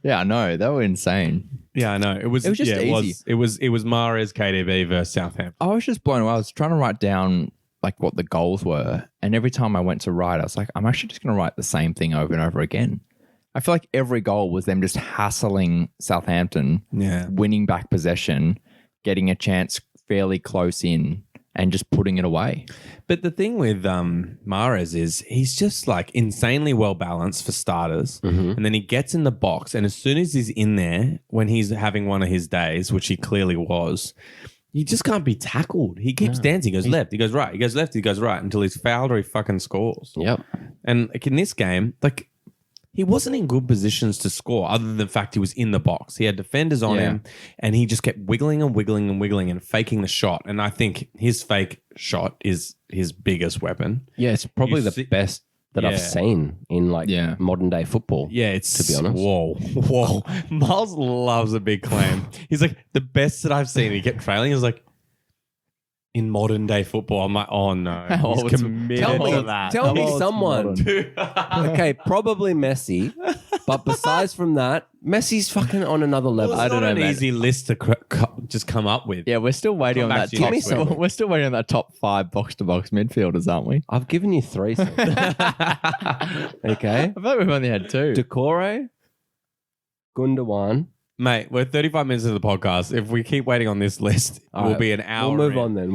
Yeah, I know. They were insane. Yeah, I know. It was just yeah, easy. It was Mahrez, KDB versus Southampton. I was just blown away. I was trying to write down like what the goals were. And every time I went to write, I was like, I'm actually just going to write the same thing over and over again. I feel like every goal was them just hassling Southampton, winning back possession, getting a chance fairly close in and just putting it away. But the thing with Mahrez is he's just like insanely well balanced for starters. And then he gets in the box. And as soon as he's in there, when he's having one of his days, which he clearly was, he just can't be tackled. He keeps dancing. He goes left. He goes right. He goes left. He goes right until he's fouled or he fucking scores. Yep. And like in this game, like he wasn't in good positions to score other than the fact he was in the box. He had defenders on him and he just kept wiggling and wiggling and wiggling and faking the shot. And I think his fake shot is his biggest weapon. Yeah, it's probably the best that I've seen in like modern day football. Yeah, it's to be honest. Whoa. Miles loves a big claim. He's like, the best that I've seen. He kept trailing. He was like, in modern day football, I'm like, oh no. He's committed to that. Tell me someone. Okay, probably Messi. But besides from that, Messi's fucking on another level. I don't know. An easy list to just come up with. Yeah, we're still waiting on that top. We're still waiting on that top 5 box to box midfielders, aren't we? I've given you 3. Okay. I thought we've only had 2. Decore, Gundogan. Mate, we're 35 minutes into the podcast. If we keep waiting on this list, it will be an hour. We'll move on then.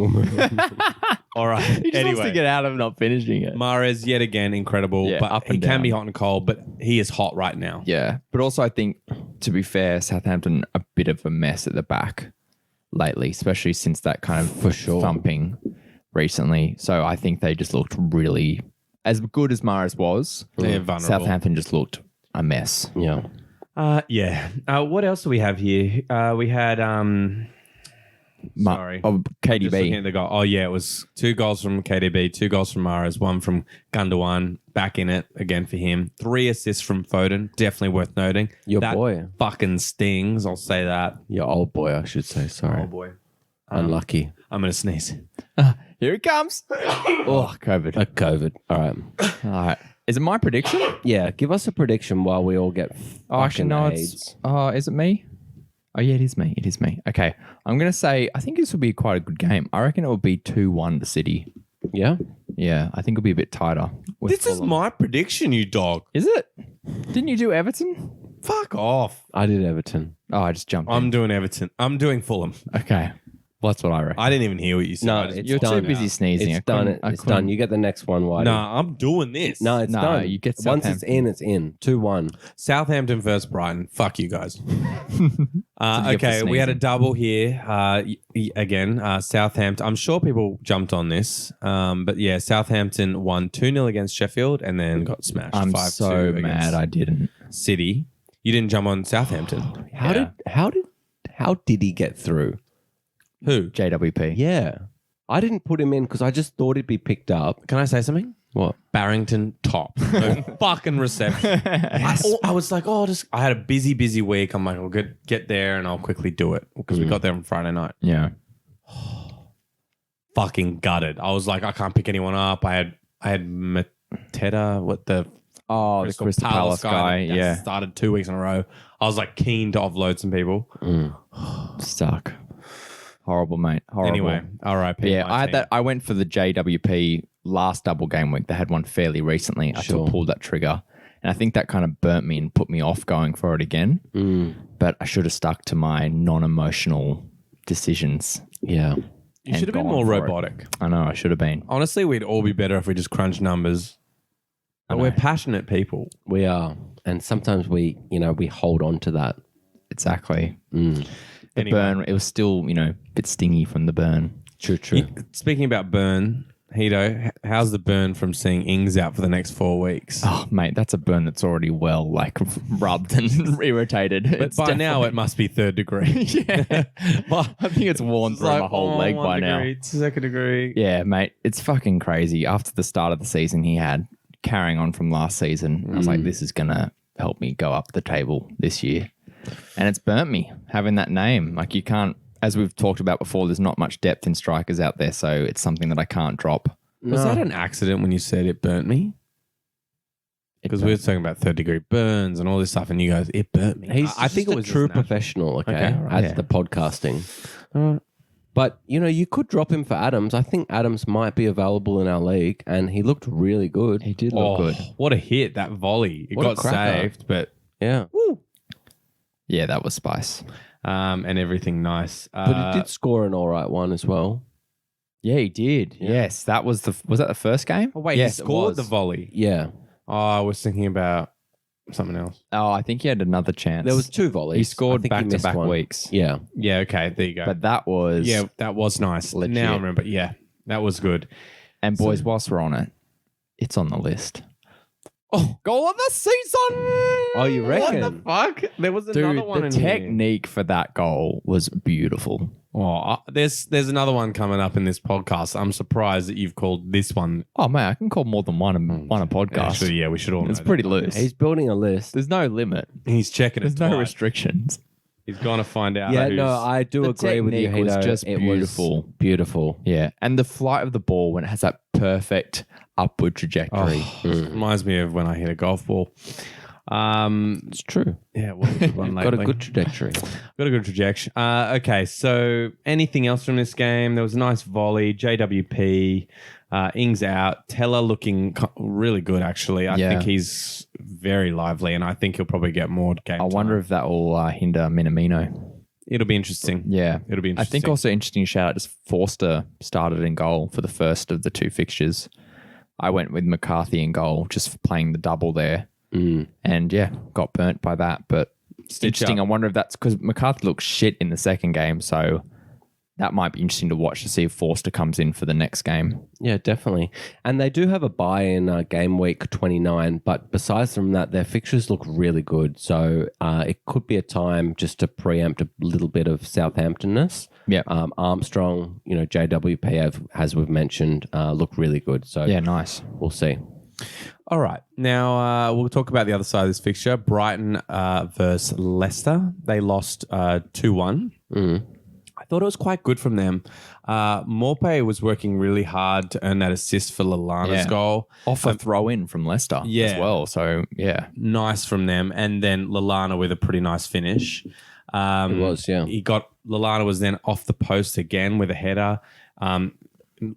All right. He just wants to get out of not finishing it. Mahrez, yet again, incredible. Yeah, but up and he can down. be hot and cold, but he is hot right now. Yeah. But also, I think, to be fair, Southampton a bit of a mess at the back lately, especially since that kind of thumping recently. So I think they just looked really, as good as Mahrez was, They're vulnerable. Southampton just looked a mess. Yeah. What else do we have here? We had sorry. Oh, Just looking at KDB. the goal. Oh yeah, it was 2 goals from KDB, 2 goals from Mahrez, 1 from Gundogan, back in it again for him. 3 assists from Foden, definitely worth noting. Your that boy. fucking stings, I'll say that. Your old boy, I should say. Sorry. Oh boy. Unlucky. I'm going to sneeze. Here it comes. Oh, COVID. COVID. All right. All right. Is it my prediction? Yeah, give us a prediction while we all get fucking AIDS. Is it me? Oh, yeah, it is me. It is me. Okay. I'm going to say, I think this will be quite a good game. I reckon it will be 2-1 to City. Yeah? Yeah, I think it'll be a bit tighter. with This is Fulham. my prediction, you dog. Is it? Didn't you do Everton? Fuck off. I did Everton. Oh, I just jumped I'm in. doing Everton. I'm doing Fulham. Okay. Well, that's what I reckon. I didn't even hear what you said. No, I just- it's You're done. too busy sneezing. It's done. It's done. You get the next one, Whitey. Nah, I'm doing this. No, it's No, done. you get Once it's in, it's in. 2-1. Southampton versus Brighton. Fuck you guys. good Okay, for we had a sneezing. double here. Again, Southampton. I'm sure people jumped on this. But yeah, Southampton won 2-0 against Sheffield and then got smashed 5-2 I'm so against mad I didn't. City. You didn't jump on Southampton. How did he get through? Who? JWP. Yeah. I didn't put him in because I just thought he'd be picked up. Can I say something? What? Barrington top. No fucking reception. I was like, I had a busy week. I'm like, I'll get there and I'll quickly do it because we got there on Friday night. Yeah. Fucking gutted. I was like, I can't pick anyone up. I had Mateta, Oh, the Crystal Palace guy. that Yeah. started 2 weeks in a row. I was like keen to offload some people. Stuck. Horrible, mate. Horrible. Anyway, all right. Yeah, I had that. I went for the JWP last double game week. They had one fairly recently. I Sure. pulled that trigger, and And I think that kind of burnt me and put me off going for it again. But I should have stuck to my non-emotional decisions. Yeah. You should have been more robotic. I know, I should have been. Honestly, we'd all be better if we just crunch numbers. But we're passionate people. We are. And sometimes we hold on to that. Exactly. The Anyway. burn, it was still, a bit stingy from the burn. True. Speaking about burn, Heato, how's the burn from seeing Ings out for the next 4 weeks? Oh, mate, that's a burn that's already rubbed and irritated. But by now, it must be 3rd degree. Yeah. I think it's worn through my whole leg by now. 2nd degree. Yeah, mate, it's fucking crazy. After the start of the season he had, carrying on from last season, I was like, this is going to help me go up the table this year. And it's burnt me having that name. Like you can't, as we've talked about before, there's not much depth in strikers out there, so it's something that I can't drop. Was that an accident when you said it burnt me? Because we were talking about 3rd degree burns and all this stuff, and you guys, it burnt me. I think it was true professional, okay, all right. at the podcasting. But, you could drop him for Adams. I think Adams might be available in our league, and he looked really good. He did look good. What a hit, that volley. It What a got cracker. saved, but Yeah. Yeah, that was spice. and everything nice. But he did score an all right one as well. Yeah, he did. Yeah. Yes, was that the first game? Oh, wait, yes, he it scored was. the volley. Yeah. Oh, I was thinking about something else. Oh, I think he had another chance. There was 2 volleys. He I scored think he missed back-to-back one. weeks. Yeah. Yeah, okay, there you go. But that was that was nice. legit. Now I remember. Yeah, that was good. And boys, whilst we're on it, it's on the list. Oh, goal of the season! Oh, you reckon? What the fuck? There was Dude, another one the in here. technique for that goal was beautiful. Oh, there's another one coming up in this podcast. I'm surprised that you've called this one. Oh man, I can call more than one a podcast. Actually, yeah, we should all know It's that. pretty loose. He's building a list. There's no limit. He's checking it There's no twice. restrictions. He's going to find out. Yeah, who's- no, I do The agree with you. technique was Heato. just It beautiful. Was beautiful. Yeah, and the flight of the ball when it has that perfect upward trajectory. Reminds me of when I hit a golf ball. It's true. Yeah, what a good one Got a lately. good trajectory. Got a good trajectory. Okay, so anything else from this game? There was a nice volley. JWP, Ings out. Teller looking really good, actually. I Yeah. think he's very lively, and I think he'll probably get more game I wonder if that will hinder Minamino. It'll be interesting. Yeah. It'll be I interesting. think also interesting shout out is Forster started in goal for the first of the 2 fixtures. I went with McCarthy in goal, just playing the double there. And yeah, got burnt by that. But interesting. up. I wonder if that's because McCarthy looked shit in the second game. So that might be interesting to watch to see if Forster comes in for the next game. Yeah, definitely. And they do have a bye in game week 29, but besides from that, their fixtures look really good. So it could be a time just to preempt a little bit of Southamptonness. Yeah. Armstrong, JWP, as we've mentioned, look really good. So Yeah, nice. we'll see. All right. Now we'll talk about the other side of this fixture. Brighton versus Leicester. They lost 2-1. I thought it was quite good from them. Morpay was working really hard to earn that assist for Lallana's goal. Off a throw in from Leicester Yeah. as well. So yeah. Nice from them. And then Lallana with a pretty nice finish. It was, yeah. Lallana was then off the post again with a header.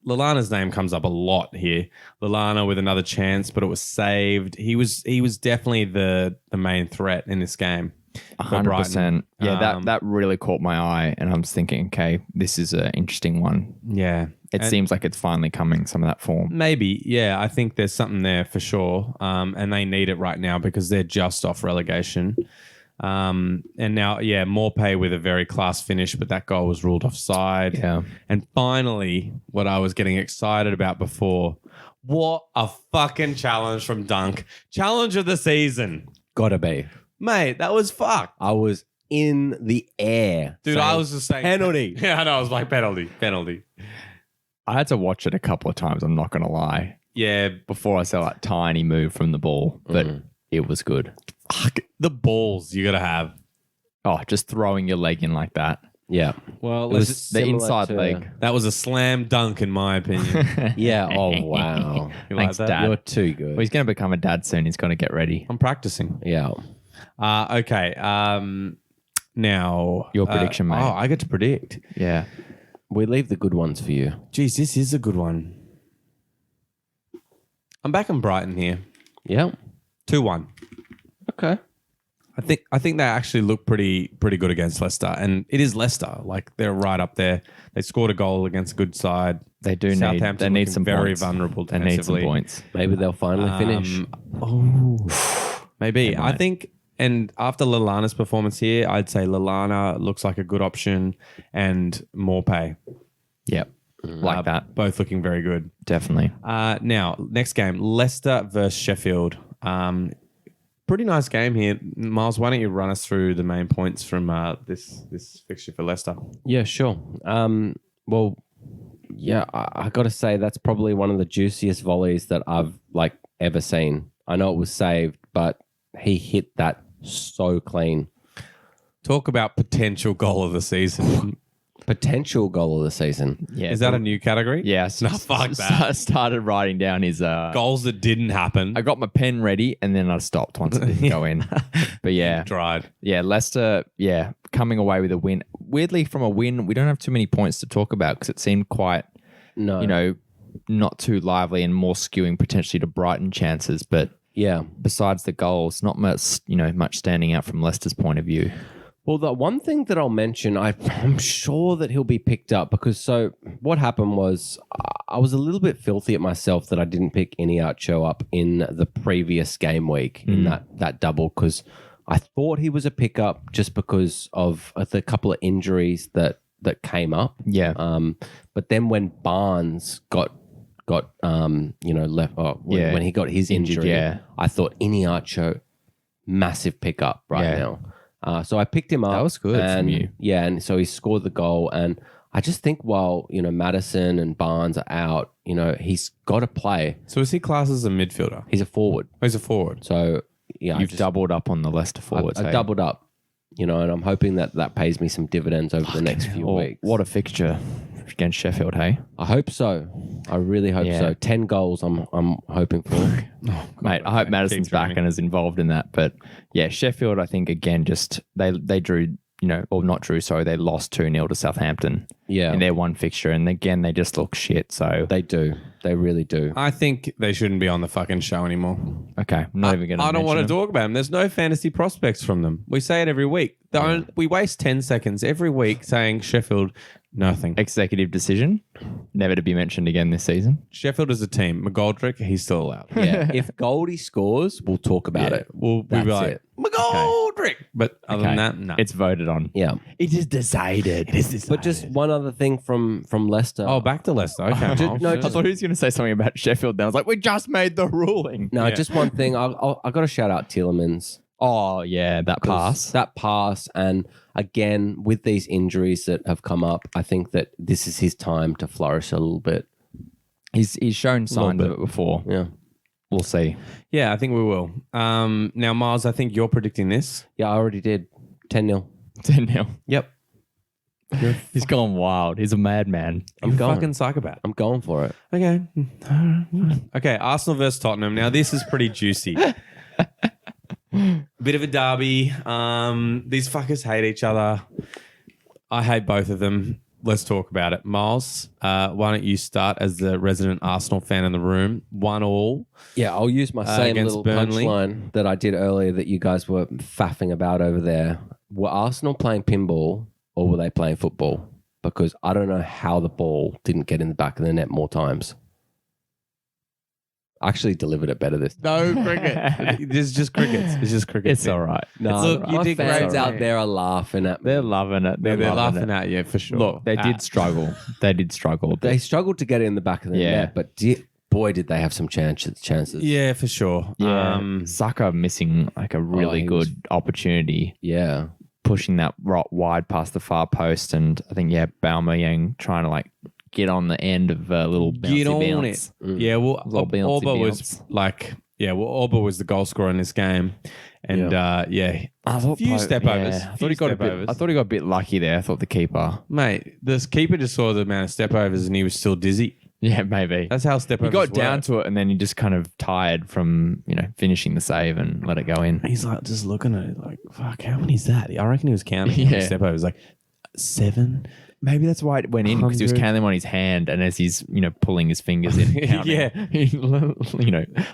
Lallana's name comes up a lot here. Lallana with another chance, but it was saved. He was definitely the main threat in this game. 100%. Yeah, that really caught my eye. And I'm just thinking, okay, this is an interesting one. Yeah. It seems like it's finally coming, some of that form. Maybe, yeah. I think there's something there for sure. And they need it right now because they're just off relegation. And now, Morpay with a very class finish, but that goal was ruled offside. Yeah. And finally, what I was getting excited about before, what a fucking challenge from Dunk. Challenge of the season. Gotta be. Mate, that was fucked. I was in the air. Dude, saying, I was just saying. penalty. Yeah, I know. I was like, penalty. I had to watch it a couple of times, I'm not going to lie, Yeah, before I saw that tiny move from the ball. But it was good. fuck. The balls you got to have. Oh, just throwing your leg in like that. Yeah. Well, It let's was The similar inside to- leg. that was a slam dunk, in my opinion. Yeah. Oh, wow. You like Thanks, that? Dad. You're too good. Well, he's going to become a dad soon. He's got to get ready. I'm practicing. Yeah. Okay. Now. Your prediction, mate. Oh, I get to predict. Yeah. We leave the good ones for you. Geez, this is a good one. I'm back in Brighton here. Yeah. 2-1. Okay. I think they actually look pretty good against Leicester, and it is Leicester. Like they're right up there. They scored a goal against a good side. They do Southampton need looking some very points. vulnerable They need some defensively. points. Maybe they'll finally finish. Maybe. They I might. think, and after Lallana's performance here, I'd say Lallana looks like a good option, and Morpay. Yep. Like that. Both looking very good. Definitely. Now, next game, Leicester versus Sheffield. Pretty nice game here. Miles, why don't you run us through the main points from this fixture for Leicester? Yeah, sure. Well, yeah, I got to say that's probably one of the juiciest volleys that I've ever seen. I know it was saved, but he hit that so clean. Talk about potential goal of the season. Potential goal of the season. Yeah. Is that a new category? Yeah. No, fuck that. Started writing down his Goals that didn't happen. I got my pen ready and then I stopped once it didn't go in. But yeah. Tried. Yeah, Leicester, coming away with a win. Weirdly, from a win, we don't have too many points to talk about because it seemed quite, not too lively and more skewing potentially to Brighton chances. But Yeah. besides the goals, not much, much standing out from Leicester's point of view. Well, the one thing that I'll mention, I'm sure that he'll be picked up because what happened was I was a little bit filthy at myself that I didn't pick Iniacho up in the previous game week in that double because I thought he was a pickup just because of the couple of injuries that came up. Yeah. But then when Barnes got left when he got his Injured, injury, I thought Iniacho massive pickup now. So I picked him up. That was good from you. Yeah, and so he scored the goal. And I just think while, Madison and Barnes are out, he's got to play. So is he classed as a midfielder? He's a forward. Oh, he's a forward. So, yeah. You've doubled up on the Leicester forwards. I've doubled up, and I'm hoping that pays me some dividends over the next few weeks. What a fixture against Sheffield, hey? I hope so. I really hope so. 10 goals I'm hoping for. Mate, I hope Madison's keep back dreaming. and is involved in that. But yeah, Sheffield, I think, again, just they drew, or not drew, sorry, they lost 2-0 to Southampton Yeah. in their one fixture. And again, they just look shit. So, They do. They really do. I think they shouldn't be on the fucking show anymore. okay, I'm not even going to I don't want to talk about them. There's no fantasy prospects from them. We say it every week. We waste 10 seconds every week saying Sheffield, nothing. Executive decision, never to be mentioned again this season. Sheffield is a team. McGoldrick, he's still allowed. Yeah. If Goldie scores, we'll talk about it. We'll be That's like, it. McGoldrick. But other than that, no. It's voted on. Yeah. It is decided. It is decided. But just one other thing from Leicester. Oh, back to Leicester. Okay. Just- no, I thought he was going to say something about Sheffield. Then I was like, we just made the ruling. No, Yeah. just one thing. I got to shout out Tielemans. Oh yeah, that pass. That pass. And again, with these injuries that have come up, I think that this is his time to flourish a little bit. He's shown signs of it before. Yeah. We'll see. Yeah, I think we will. Now, Miles, I think you're predicting this. Yeah, I already did. 10-0. 10-0. Yep. He's gone wild. He's a madman. I'm going. fucking psychopath. I'm going for it. Okay. Okay, Arsenal versus Tottenham. Now, this is pretty juicy. Bit of a derby. These fuckers hate each other. I hate both of them. Let's talk about it. Miles, why don't you start as the resident Arsenal fan in the room? 1-1. Yeah, I'll use my same against little Burnley. punchline that I did earlier that you guys were faffing about over there. Were Arsenal playing pinball or were they playing football? Because I don't know how the ball didn't get in the back of the net more times. I actually delivered it better this time. No cricket. It's just crickets. It's just cricket. It's all right. No, Look, you my did fans great. out there are laughing at me. They're loving it. They're loving laughing it. at you for sure. Look, they did struggle. They did struggle. They struggled to get it in the back of the Yeah. net, but boy, did they have some chances. Yeah, for sure. Yeah. Saka missing like a really he good was- opportunity, Yeah. pushing that wide past the far post, and I think Baumgartner trying to get on the end of a little bouncy Get on bounce. it. Yeah, well, Little bouncy Orba bounce. was Orba was the goal scorer in this game, and I thought few stepovers. I thought he got a bit. I thought he got a bit lucky there. I thought the keeper. mate, this keeper just saw the amount of stepovers and he was still dizzy. Yeah, maybe. That's how stepovers He got down work. to it and then he just kind of tired from finishing the save and let it go in. He's like just looking at it like, fuck, how many is that? I reckon he was counting how many Yeah. stepovers, like 7. Maybe that's why it went in, because he was 100. counting them on his hand, and as he's pulling his fingers in, counting,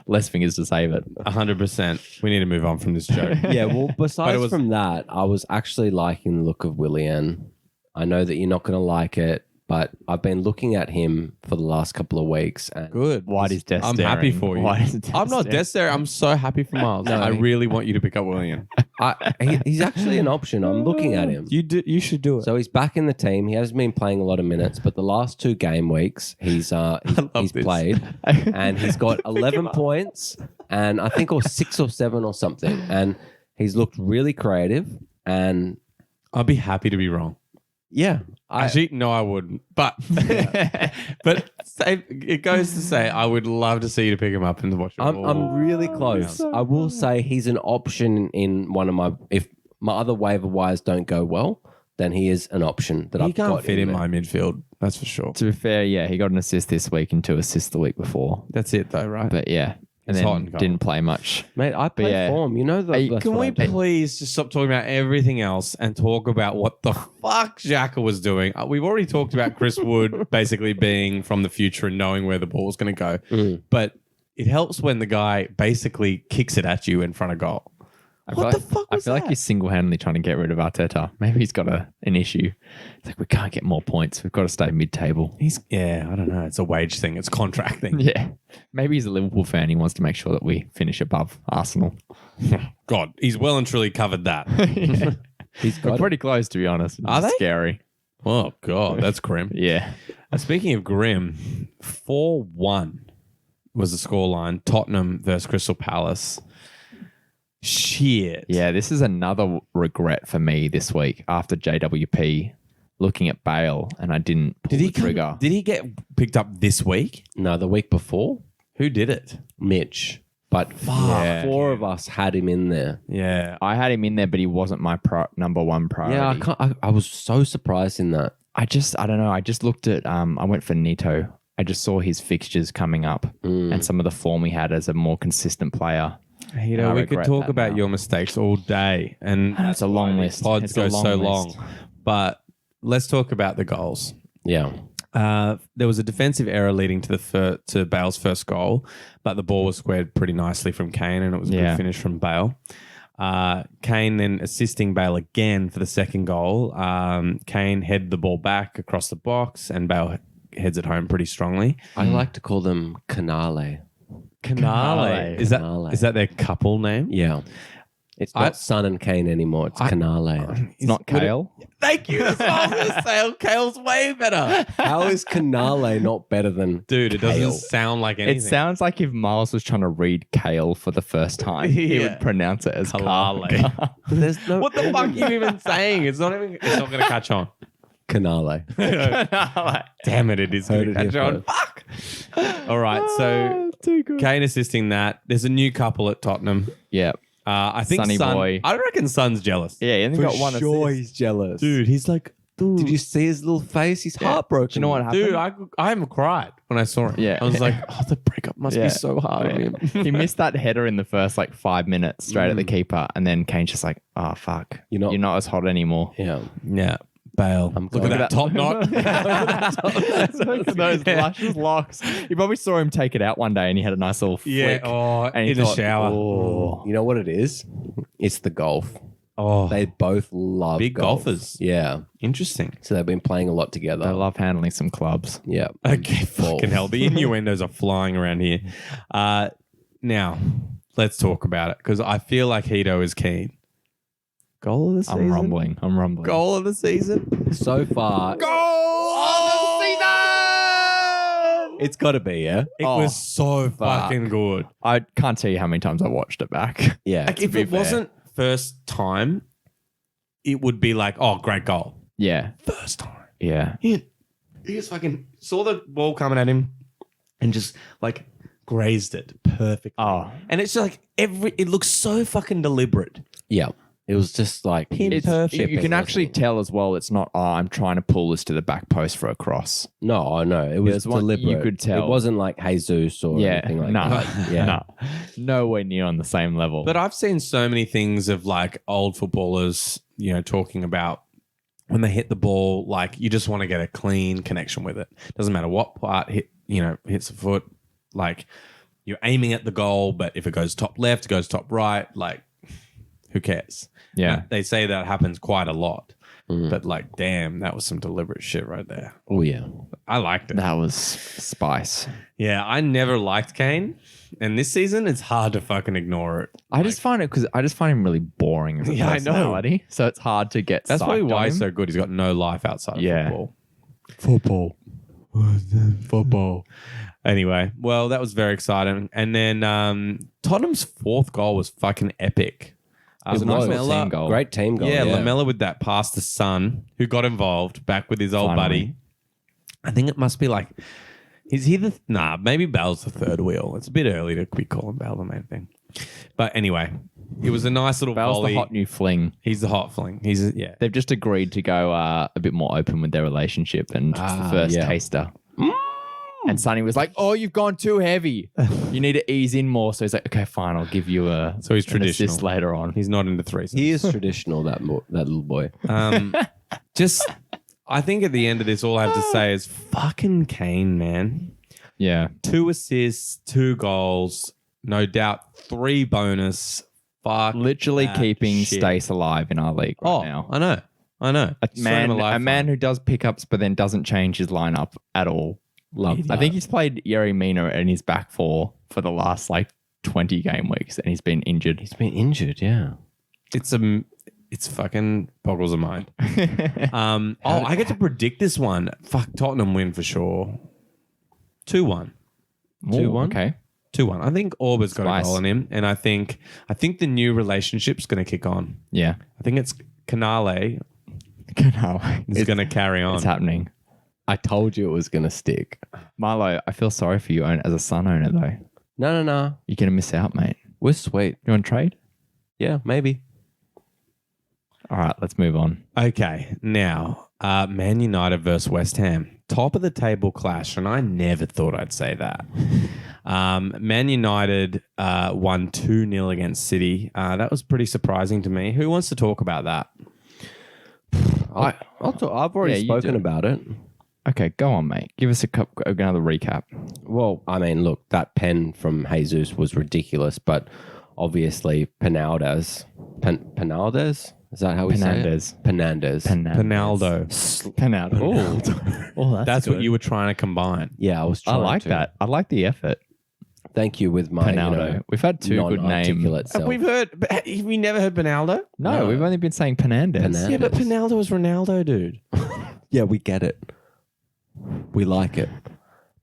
less fingers to save it. 100%. We need to move on from this joke. Yeah, well, besides was- from that, I was actually liking the look of Willian. I know that you're not going to like it, but I've been looking at him for the last couple of weeks. And Good. Why does Des I'm happy staring? for you. Why is Des I'm not staring? dead there. I'm so happy for Miles. No, I really want you to pick up William. he's actually an option. I'm looking at him. You should do it. So he's back in the team. He has been playing a lot of minutes, but the last 2 game weeks he's this. played, and he's got 11 points, and I think or 6 or 7 or something, and he's looked really creative. And I'll be happy to be wrong. yeah, Actually, no, I wouldn't. But it goes to say, I would love to see you to pick him up and watch it. I'm really close. I will say he's an option in one of my. If my other waiver wires don't go well, then he is an option that He I've can't got fit in there. my midfield. That's for sure. To be fair, yeah, he got an assist this week and 2 assists the week before. That's it, though, right? But yeah, and It's hot then and cold. didn't play much. Mate, I play yeah. form. You know Hey, that's Can what we I do. please just stop talking about everything else and talk about what the fuck Xhaka was doing? We've already talked about Chris Wood basically being from the future and knowing where the ball was going to go. But it helps when the guy basically kicks it at you in front of goal. What the fuck was I feel like that? he's single-handedly trying to get rid of Arteta. Maybe he's got an issue. It's like, we can't get more points. We've got to stay mid-table. I don't know. It's a wage thing. It's a contract thing. Yeah. Maybe he's a Liverpool fan. He wants to make sure that we finish above Arsenal. God, he's well and truly covered that. He's We're got pretty close, to be honest. Are It's they? scary. Oh, God, that's grim. Yeah. Speaking of grim, 4-1 was the scoreline. Tottenham versus Crystal Palace. Shit. Yeah, this is another regret for me this week after JWP looking at Bale, and I didn't pull the trigger. Did he get picked up this week? no the week before Who did it? Mitch, but Yeah. 4 of us had him in there. Yeah. I had him in there, but he wasn't my number one priority. Yeah, I was so surprised in that. I don't know. I just looked at, I went for Heato. I just saw his fixtures coming up and some of the form he had as a more consistent player. You I know, we could regret talk that about now. your mistakes all day, and It's a long list. pods It's a go long so list. long. But let's talk about the goals. Yeah. There was a defensive error leading to to Bale's first goal, but the ball was squared pretty nicely from Kane, and it was a good finish from Bale. Kane then assisting Bale again for the second goal. Kane headed the ball back across the box, and Bale heads it home pretty strongly. I like to call them Canale. Canale. Canale. Is that their couple name? Yeah. It's not Son and Kane anymore. It's Canale. It's not Kale. Thank you. That's what I was going to say. Kale's way better. How is Canale not better than Dude, it doesn't Kale? sound like anything. It sounds like if Miles was trying to read Kale for the first time, he Yeah. would pronounce it as Kalale. Kale. There's no What the fuck are you even saying? It's not going to catch on. Canale. Damn it, it is Heard going to it catch here on. Fuck. All right, so Too good. Kane assisting that. There's a new couple at Tottenham. Yeah. I think Sonny Son, boy. I reckon Son's jealous. Yeah, he only got one sure assist. he's jealous. Dude, he's like, dude. Did you see his little face? He's heartbroken. Do you know what happened? Dude, I haven't cried when I saw him. Yeah. I was like, oh, the breakup must Yeah. be so hard on him. He missed that header in the first 5 minutes straight at the keeper, and then Kane's just like, "Oh fuck, You're not- as hot anymore." Yeah. Yeah. Bale. Look at that top knot. Look at those luscious locks. You probably saw him take it out one day, and he had a nice little flick. Yeah. Oh, and he in the thought, shower. "Oh." You know what it is? It's the golf. Oh, They both love Big golf. golfers. Yeah. interesting. So they've been playing a lot together. They love handling some clubs. Yeah. Okay, Balls. fucking hell. The innuendos are flying around here. Now, let's talk about it because I feel like Heato is keen. Goal of the season? I'm rumbling. Goal of the season? So far, Goal of the season! it's got to be, yeah? It was so fucking good. I can't tell you how many times I watched it back. Yeah. Like, if be it fair. wasn't first time, it would be like, oh, great goal. Yeah. First time. Yeah. He just fucking saw the ball coming at him and just like grazed it perfectly. Oh. And it's like it looks so fucking deliberate. Yeah. It was just like It's You chipping, can actually wasn't it? tell as well, it's not, I'm trying to pull this to the back post for a cross. No, it was There's one deliberate. you could tell. It wasn't like Jesus or anything like that. Yeah. No. Nowhere near on the same level. But I've seen so many things of like old footballers, talking about when they hit the ball, like you just want to get a clean connection with it. Doesn't matter what part hits the foot. Like you're aiming at the goal, but if it goes top left, it goes top right. Like who cares? Yeah. They say that happens quite a lot. But like, damn, that was some deliberate shit right there. Oh yeah. I liked it. That was spice. Yeah, I never liked Kane, and this season it's hard to fucking ignore it. I just find him really boring as a Yeah, I know. personality. So it's hard to get. That's probably psyched why on he's him. so good. He's got no life outside Yeah. of football. Football. Anyway, well, that was very exciting. And then Tottenham's fourth goal was fucking epic. It was a nice little team goal. Great team goal. Yeah, Lamella with that pass to Son, who got involved back with his old Finally. buddy. I think it must be like, is he the, maybe Bale's the third wheel. It's a bit early to be calling Bale the main thing. But anyway, it was a nice little Bale's volley. the hot new fling. He's the hot fling. Yeah. They've just agreed to go a bit more open with their relationship, and it's the first yeah. taster. And Sonny was like, "Oh, you've gone too heavy. You need to ease in more." So he's like, "Okay, fine. I'll give you So he's an assist traditional. later on." He's not into threes. He is traditional, that little boy. Just, I think at the end of this, all I have to say is fucking Kane, man. Yeah, 2 assists, 2 goals, no doubt 3 bonus. Fuck. literally that keeping shit. Stace alive in our league right now. I know. A man who does pickups but then doesn't change his lineup at all. Love I think he's played Yerry Mina in his back four for the last 20 game weeks, and he's been injured. He's been injured, yeah. It's fucking boggles the mind. I get to predict this one. Fuck, Tottenham win for sure. 2-1. 2-1? Okay. 2-1. I think Orba's got Spice. a goal in him, and I think the new relationship's going to kick on. Yeah. I think it's Canale No, is going to carry on. it's happening. I told you it was going to stick. Marlo, I feel sorry for you as a Sun owner, though. No. You're going to miss out, mate. We're sweet. You want to trade? Yeah, maybe. All right, let's move on. Okay, now Man United versus West Ham, top of the table clash, and I never thought I'd say that. Man United won 2-0 against City. That was pretty surprising to me. Who wants to talk about that? I've already Yeah, you spoken do. about it. Okay, go on, mate. Give us another recap. Well, I mean, look, that pen from Jesus was ridiculous, but obviously Penaldes, is that how we say it? Penandes. Pinaldo. Penaldo. Oh, That's good. what you were trying to combine. Yeah, I was I trying like to. that. I like the effort. Thank you with my Penaldo. We've had two good names. non-articulate self. Have we never heard Pinaldo? No, we've only been saying Penandes. Penandes. Yeah, but Pinaldo is Ronaldo, dude. Yeah, we get it. We like it.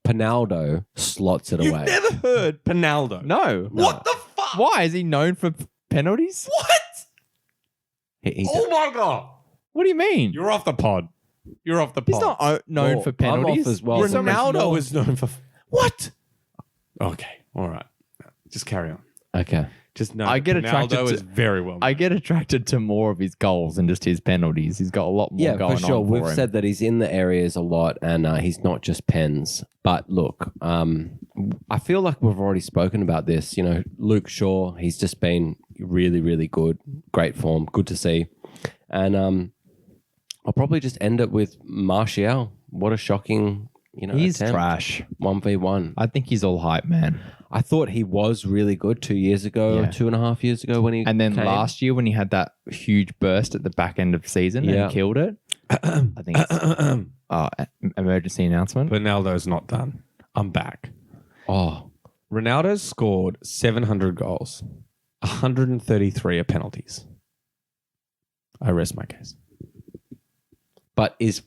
Pinaldo slots it away. Never heard Pinaldo. No. What the fuck? Why? Is he known for penalties? What? He- Oh my god! What do you mean? You're off the pod. You're off the pod. He's not known Well, for I'm penalties. off as well. Ronaldo is known for what? Okay, all right. Just carry on. Okay. Just know I get Ronaldo attracted to- is very well. I get attracted to more of his goals than just his penalties. He's got a lot more Yeah, going for sure. on for We've him. said that he's in the areas a lot and he's not just pens. But look, I feel like we've already spoken about this. You know, Luke Shaw, he's just been really, really good. Great form. Good to see. And I'll probably just end it with Martial. What a shocking, He's attempt. trash. 1v1. I think he's all hype, man. I thought he was really good 2 years ago, Yeah. 2.5 years ago when he And then came. last year when he had that huge burst at the back end of season Yeah. and killed it, I think it's emergency announcement. Ronaldo's not done. I'm back. Oh, Ronaldo's scored 700 goals. 133 are penalties. I rest my case. but is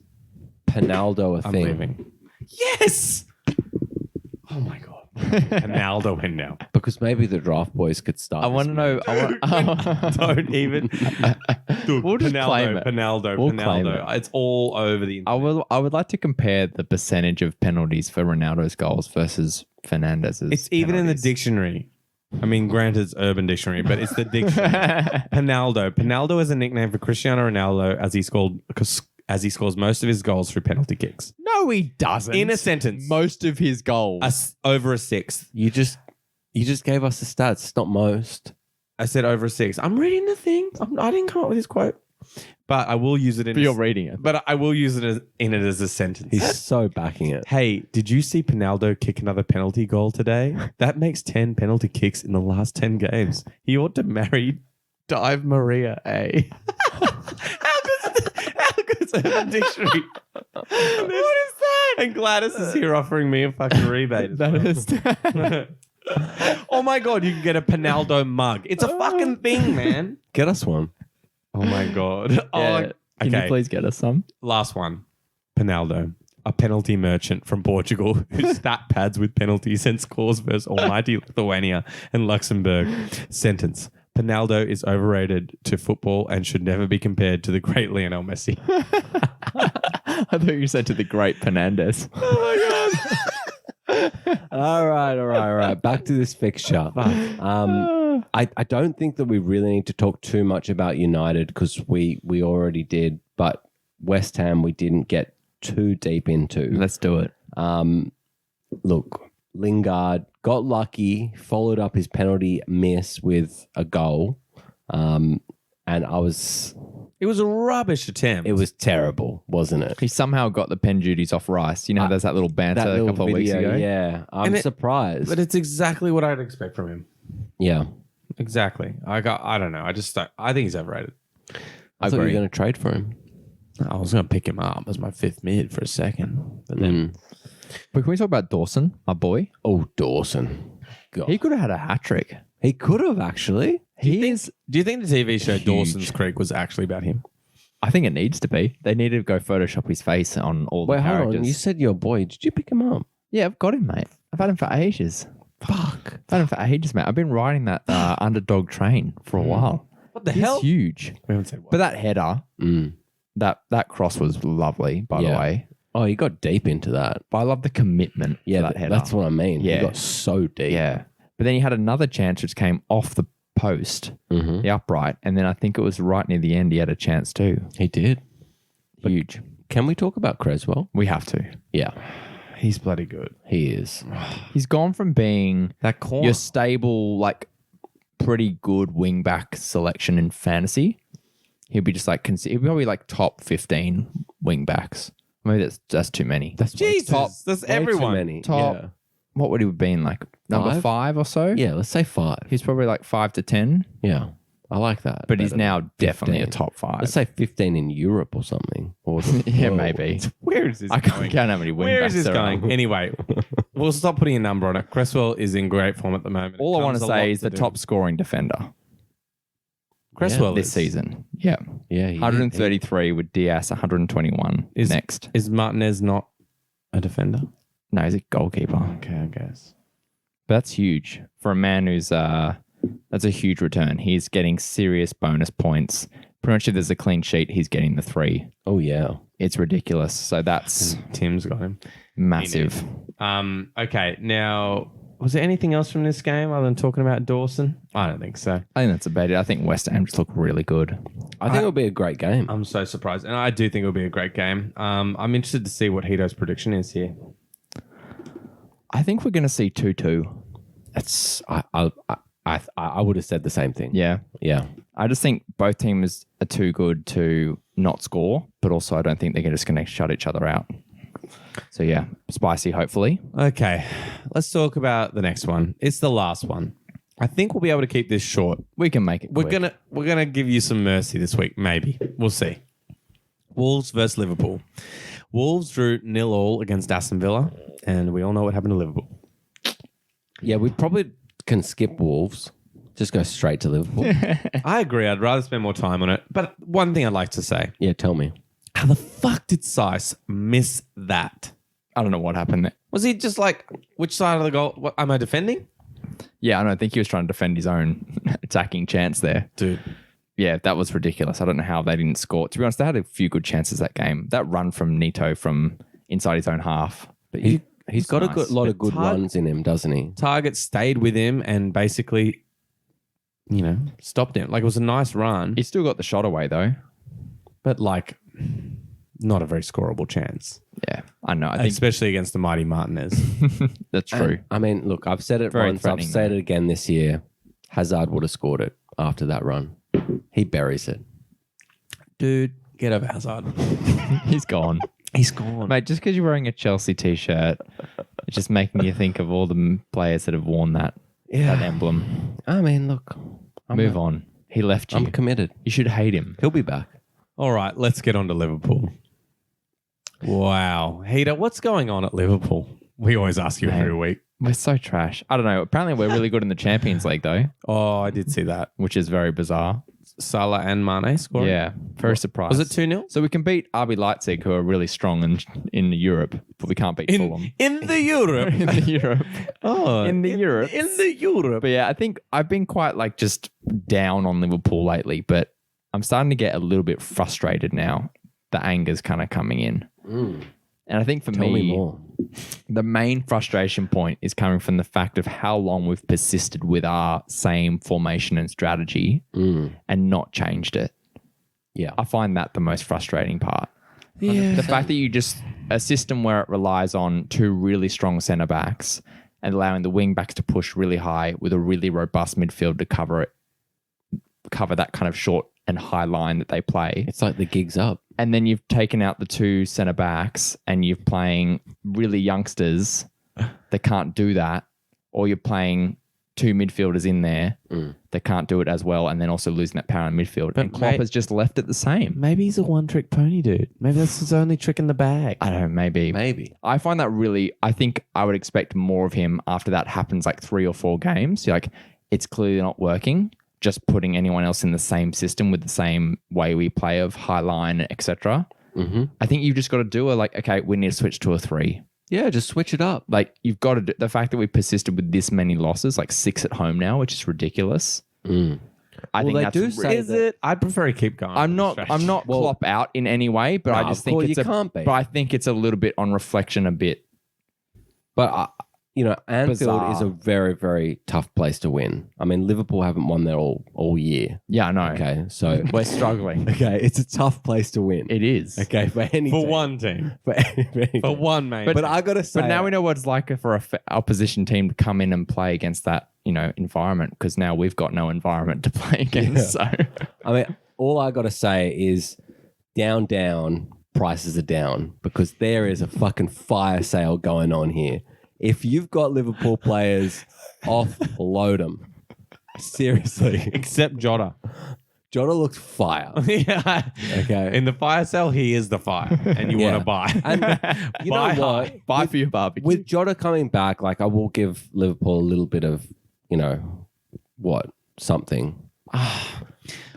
Pinaldo a I'm thing? leaving. Yes. Oh my god. Ronaldo in now. Because maybe the draft boys could start. I want to know. Don't even. Dude, We'll just claim it. Pinaldo. We'll claim it. It's all over the internet. I would like to compare the percentage of penalties for Ronaldo's goals versus Fernandez's. It's even in the penalties. dictionary. I mean, granted, it's Urban Dictionary, but it's the dictionary. Pinaldo. Pinaldo is a nickname for Cristiano Ronaldo as he scores most of his goals through penalty kicks. No, he doesn't. In a sentence. most of his goals. Over a sixth. You just gave us the stats, not most. I said over a six. I'm reading the thing. I didn't come up with this quote. But I will use it in But you're reading it. But I will use it as a sentence. He's so backing it. Hey, did you see Pinaldo kick another penalty goal today? That makes 10 penalty kicks in the last 10 games. He ought to marry Dive Maria, eh? How good's the dictionary? What is that? And Gladys is here offering me a fucking rebate. Oh my God, you can get a Pinaldo mug. It's a fucking thing, man. Get us one. Oh my God. Can you please get us some? Last one. Pinaldo, a penalty merchant from Portugal who stat pads with penalties and scores versus almighty Lithuania and Luxembourg. Sentence. Pinaldo is overrated to football and should never be compared to the great Lionel Messi. I thought you said to the great Penandes. Oh my God. All right. Back to this fixture. I don't think that we really need to talk too much about United because we already did, but West Ham we didn't get too deep into. Let's do it. Look, Lingard got lucky, followed up his penalty miss with a goal, and It was a rubbish attempt. it was terrible, wasn't it? He somehow got the pen duties off Rice. You know, there's that little banter That a little couple of weeks video, ago. yeah. I'm And it- surprised. But it's exactly what I'd expect from him. Yeah. Exactly. I don't know. I think he's overrated. I thought you were going to trade for him. I was going to pick him up as my fifth mid for a second. But then But can we talk about Dawson, my boy? Oh, Dawson. God. He could have had a hat trick. He could have actually. do you think the TV show huge. Dawson's Creek was actually about him? I think it needs to be. They need to go Photoshop his face on all the Wait, hold characters. on. You said your boy. Did you pick him up? Yeah, I've got him, mate. I've had him for ages. Fuck. I've had him for ages, mate. I've been riding that underdog train for a while. What the He's hell? huge. We haven't said what. But that header, Mm. that cross was lovely, by the Yeah. way. Oh, you got deep into that. But I love the commitment Yeah, to that header. that's what I mean. Yeah. You got so deep. Yeah. But then he had another chance which came off the post, Mm-hmm. the upright, and then I think it was right near the end he had a chance too. He did. Huge. Can we talk about Creswell? We have to. Yeah, He's bloody good. he is. He's gone from being That corner. your stable, like pretty good wing back selection in fantasy. He'll be just like he'll be probably like top 15 wing backs. Maybe that's too many. Jesus. That's Way too everyone. many. Top. What would he have been like? Number 5? 5 or so? Yeah, let's say 5. He's probably like 5 to 10, Yeah, I like that. but he's better now than definitely a 15. top 5. Let's say 15 in Europe or something. Or Yeah, maybe. Where is this I can't going? count how many wing Where backs is this there are. going? Anyway, we'll stop putting a number on it. Cresswell is in great form at the moment. All I want to Comes a lot say is the do. top scoring defender Cresswell this is. season. Yeah. Yeah, he- 133 with Diaz, 121 Is- next. Is Martinez not a defender? No, he's a goalkeeper. Okay, I guess. But that's huge for a man who's that's a huge return. He's getting serious bonus points. Pretty much if there's a clean sheet, he's getting the 3. Oh yeah. It's ridiculous. So that's Tim's got him. massive. Okay, now, was there anything else from this game other than talking about Dawson? I don't think so. I think that's about it. I think West Ham just look really good. I think it'll be a great game. I'm so surprised. And I do think it'll be a great game. I'm interested to see what Heato's prediction is here. I think we're going to see 2-2. It's I would have said the same thing. Yeah. Yeah. I just think both teams are too good to not score, but also I don't think they're just going to shut each other out. So yeah, spicy hopefully. Okay, let's talk about the next one. It's the last one. I think we'll be able to keep this short. We can make it quick. We're gonna give you some mercy this week, maybe. We'll see. Wolves versus Liverpool. Wolves drew 0-0 against Aston Villa, and we all know what happened to Liverpool. Yeah, we probably can skip Wolves. Just go straight to Liverpool. I agree. I'd rather spend more time on it. But one thing I'd like to say: Yeah, tell me. how the fuck did Sice miss that? I don't know what happened there. Was he just like, which side of the goal? What, am I defending? Yeah, I don't think he was trying to defend his own attacking chance there. Dude. Yeah, that was ridiculous. I don't know how they didn't score. To be honest, they had a few good chances that game. That run from Heato from inside his own half. But He's got a nice. lot of good Target- runs in him, doesn't he? Target stayed with him and basically, stopped him. Like, it was a nice run, He still got the shot away though. but like, not a very scoreable chance, Yeah, I know. I think especially against the mighty Martinez. that's true. I mean, look, I've said it Very once. I've threatening, said it again this year. Hazard would have scored it after that run. He buries it. Dude, get over Hazard. He's gone. He's gone. Mate, just because you're wearing a Chelsea t-shirt, it's just making you think of all the players that have worn that emblem. I mean, look. Move on. He left you. I'm committed. You should hate him. He'll be back. All right, let's get on to Liverpool. Wow. Heato, what's going on at Liverpool? We always ask you every week. We're so trash. I don't know. Apparently, we're really good in the Champions League, though, Oh, I did see that. which is very bizarre. Salah and Mane scoring. Yeah, very surprised. Was it 2-0? So we can beat RB Leipzig, who are really strong in Europe, but we can't beat Fulham. In the Europe. In the Europe. Oh, In the Europe. In the Europe. But yeah, I think I've been quite like just down on Liverpool lately, but I'm starting to get a little bit frustrated now. The anger's kind of coming in. And I think for Tell me more. the main frustration point is coming from the fact of how long we've persisted with our same formation and strategy and not changed it. Yeah. I find that the most frustrating part. Yeah. The fact that you just, a system where it relies on two really strong centre backs and allowing the wing backs to push really high with a really robust midfield to cover that kind of short and high line that they play. It's like the gig's up. And then you've taken out the two centre backs and you're playing really youngsters that can't do that, or you're playing two midfielders in there that can't do it as well, and then also losing that power in midfield. But and Klopp has just left it the same. Maybe he's a one-trick pony, dude. Maybe that's his only trick in the bag. I don't know, maybe. I find that really, I think I would expect more of him after that happens like 3 or 4 games. You're like, it's clearly not working. Just putting anyone else in the same system with the same way we play of high line, etc. I think you've just got to do okay, we need to switch to a 3. Yeah, just switch it up. Like you've got to do, the fact that we persisted with this many losses, like 6 at home now, which is ridiculous. I think they that's do say Is it? I'd prefer to keep going. I'm not Klopp out in any way, but I just think you can't be. But I think it's a little bit on reflection a bit. But Anfield Bizarre. is a very, very tough place to win. I mean, Liverpool haven't won there all year. Yeah, I know. Okay, so We're struggling. okay, it's a tough place to win. It is. Okay, for any for team. one team. For any For team. one, mate. But I gotta say, But now we know what it's like for a opposition team to come in and play against that, environment, because now we've got no environment to play against. So I mean, all I gotta say is down, prices are down, because there is a fucking fire sale going on here. If you've got Liverpool players, offload them. Seriously. Except Jota. Jota looks fire. Yeah. Okay. In the fire sale, he is the fire, and you want to buy. And you know Buy what? high. buy for your barbecue. With Jota coming back, I will give Liverpool a little bit of, something.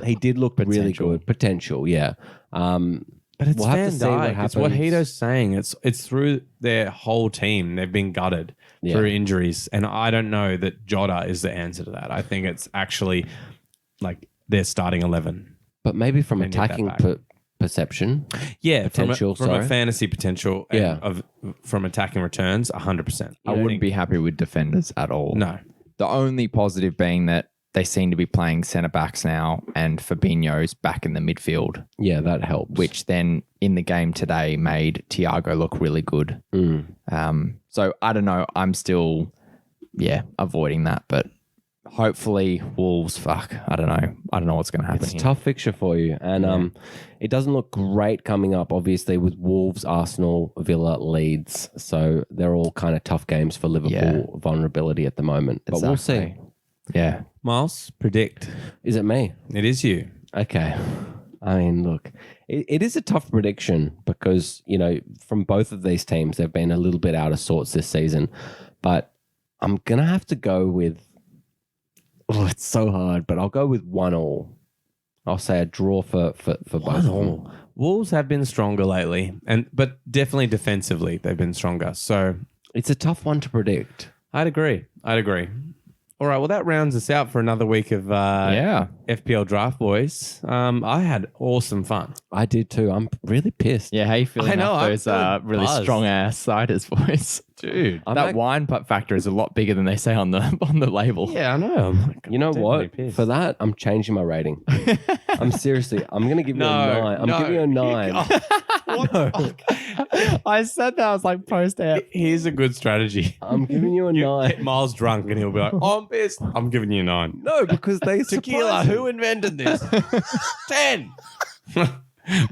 He did look really Potential. good. Potential, yeah. But it's We'll have to Van see what Dijk. It's what happens. Hito's saying. It's through their whole team. They've been gutted through injuries. And I don't know that Jota is the answer to that. I think it's actually like their starting 11. But maybe from They need that attacking back. perception. Yeah, Potential, from a sorry. fantasy potential and Yeah. from attacking returns, 100%. I wouldn't be happy with defenders at all. No. The only positive being that they seem to be playing centre backs now, and Fabinho's back in the midfield, Yeah, that helps. which then in the game today made Thiago look really good. So I don't know. I'm still, avoiding that, but hopefully Wolves. I don't know. I don't know what's going to happen. it's a here. tough fixture for you. And it doesn't look great coming up, obviously, with Wolves, Arsenal, Villa, Leeds. So they're all kind of tough games for Liverpool vulnerability at the moment. But we'll see. Exactly. Yeah. Miles, predict. Is it me? It is you. Okay. I mean, look, it is a tough prediction because, from both of these teams, they've been a little bit out of sorts this season. But I'm going to have to go with, it's so hard, but I'll go with 1-1. I'll say a draw for both of them. Wolves have been stronger lately, but definitely defensively they've been stronger. So It's a tough one to predict. I'd agree. All right, well, that rounds us out for another week of FPL Draft, boys. I had awesome fun. I did too. I'm really pissed. Yeah, how you feeling I know, about I'm those feeling really buzzed. strong ass ciders, boys? Dude. That wine factor is a lot bigger than they say on the label. Yeah, I know. You know what? Definitely pissed. For that, I'm changing my rating. I'm going to give you a 9. I'm giving you a 9. What the fuck? I said that. I was like, post out. Here's a good strategy. I'm giving you a You 9. get Miles drunk and he'll be like, oh, I'm pissed. I'm giving you a 9. No, because they Tequila, surprised me. who invented this? 10.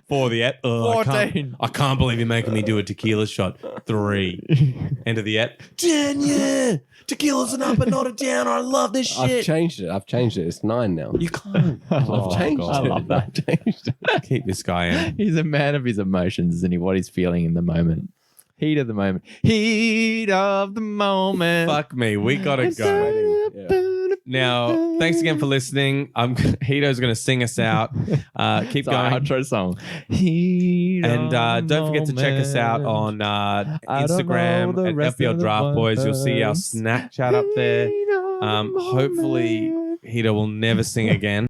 For the et. 14. I can't believe you're making me do a tequila shot. 3. Enter the et. 10, yeah. Tequila's an up and not a down. I love this shit. I've changed it. It's 9 now. You can't. I've changed God, it. I love that. I've changed it. Keep this guy in. He's a man of his emotions, isn't he? What he's feeling in the moment. Heat of the moment. Heat of the moment. Fuck me. We gotta go. Yeah. Now, thanks again for listening. Heato's going to sing us out. Keep It's our going. outro song. Heat And of the don't forget to check us out moment. on I don't know Instagram the at rest FPL of the Draft Boys. You'll see our words. snack chat up there. Heat of the Hopefully, moment. Heato will never sing again.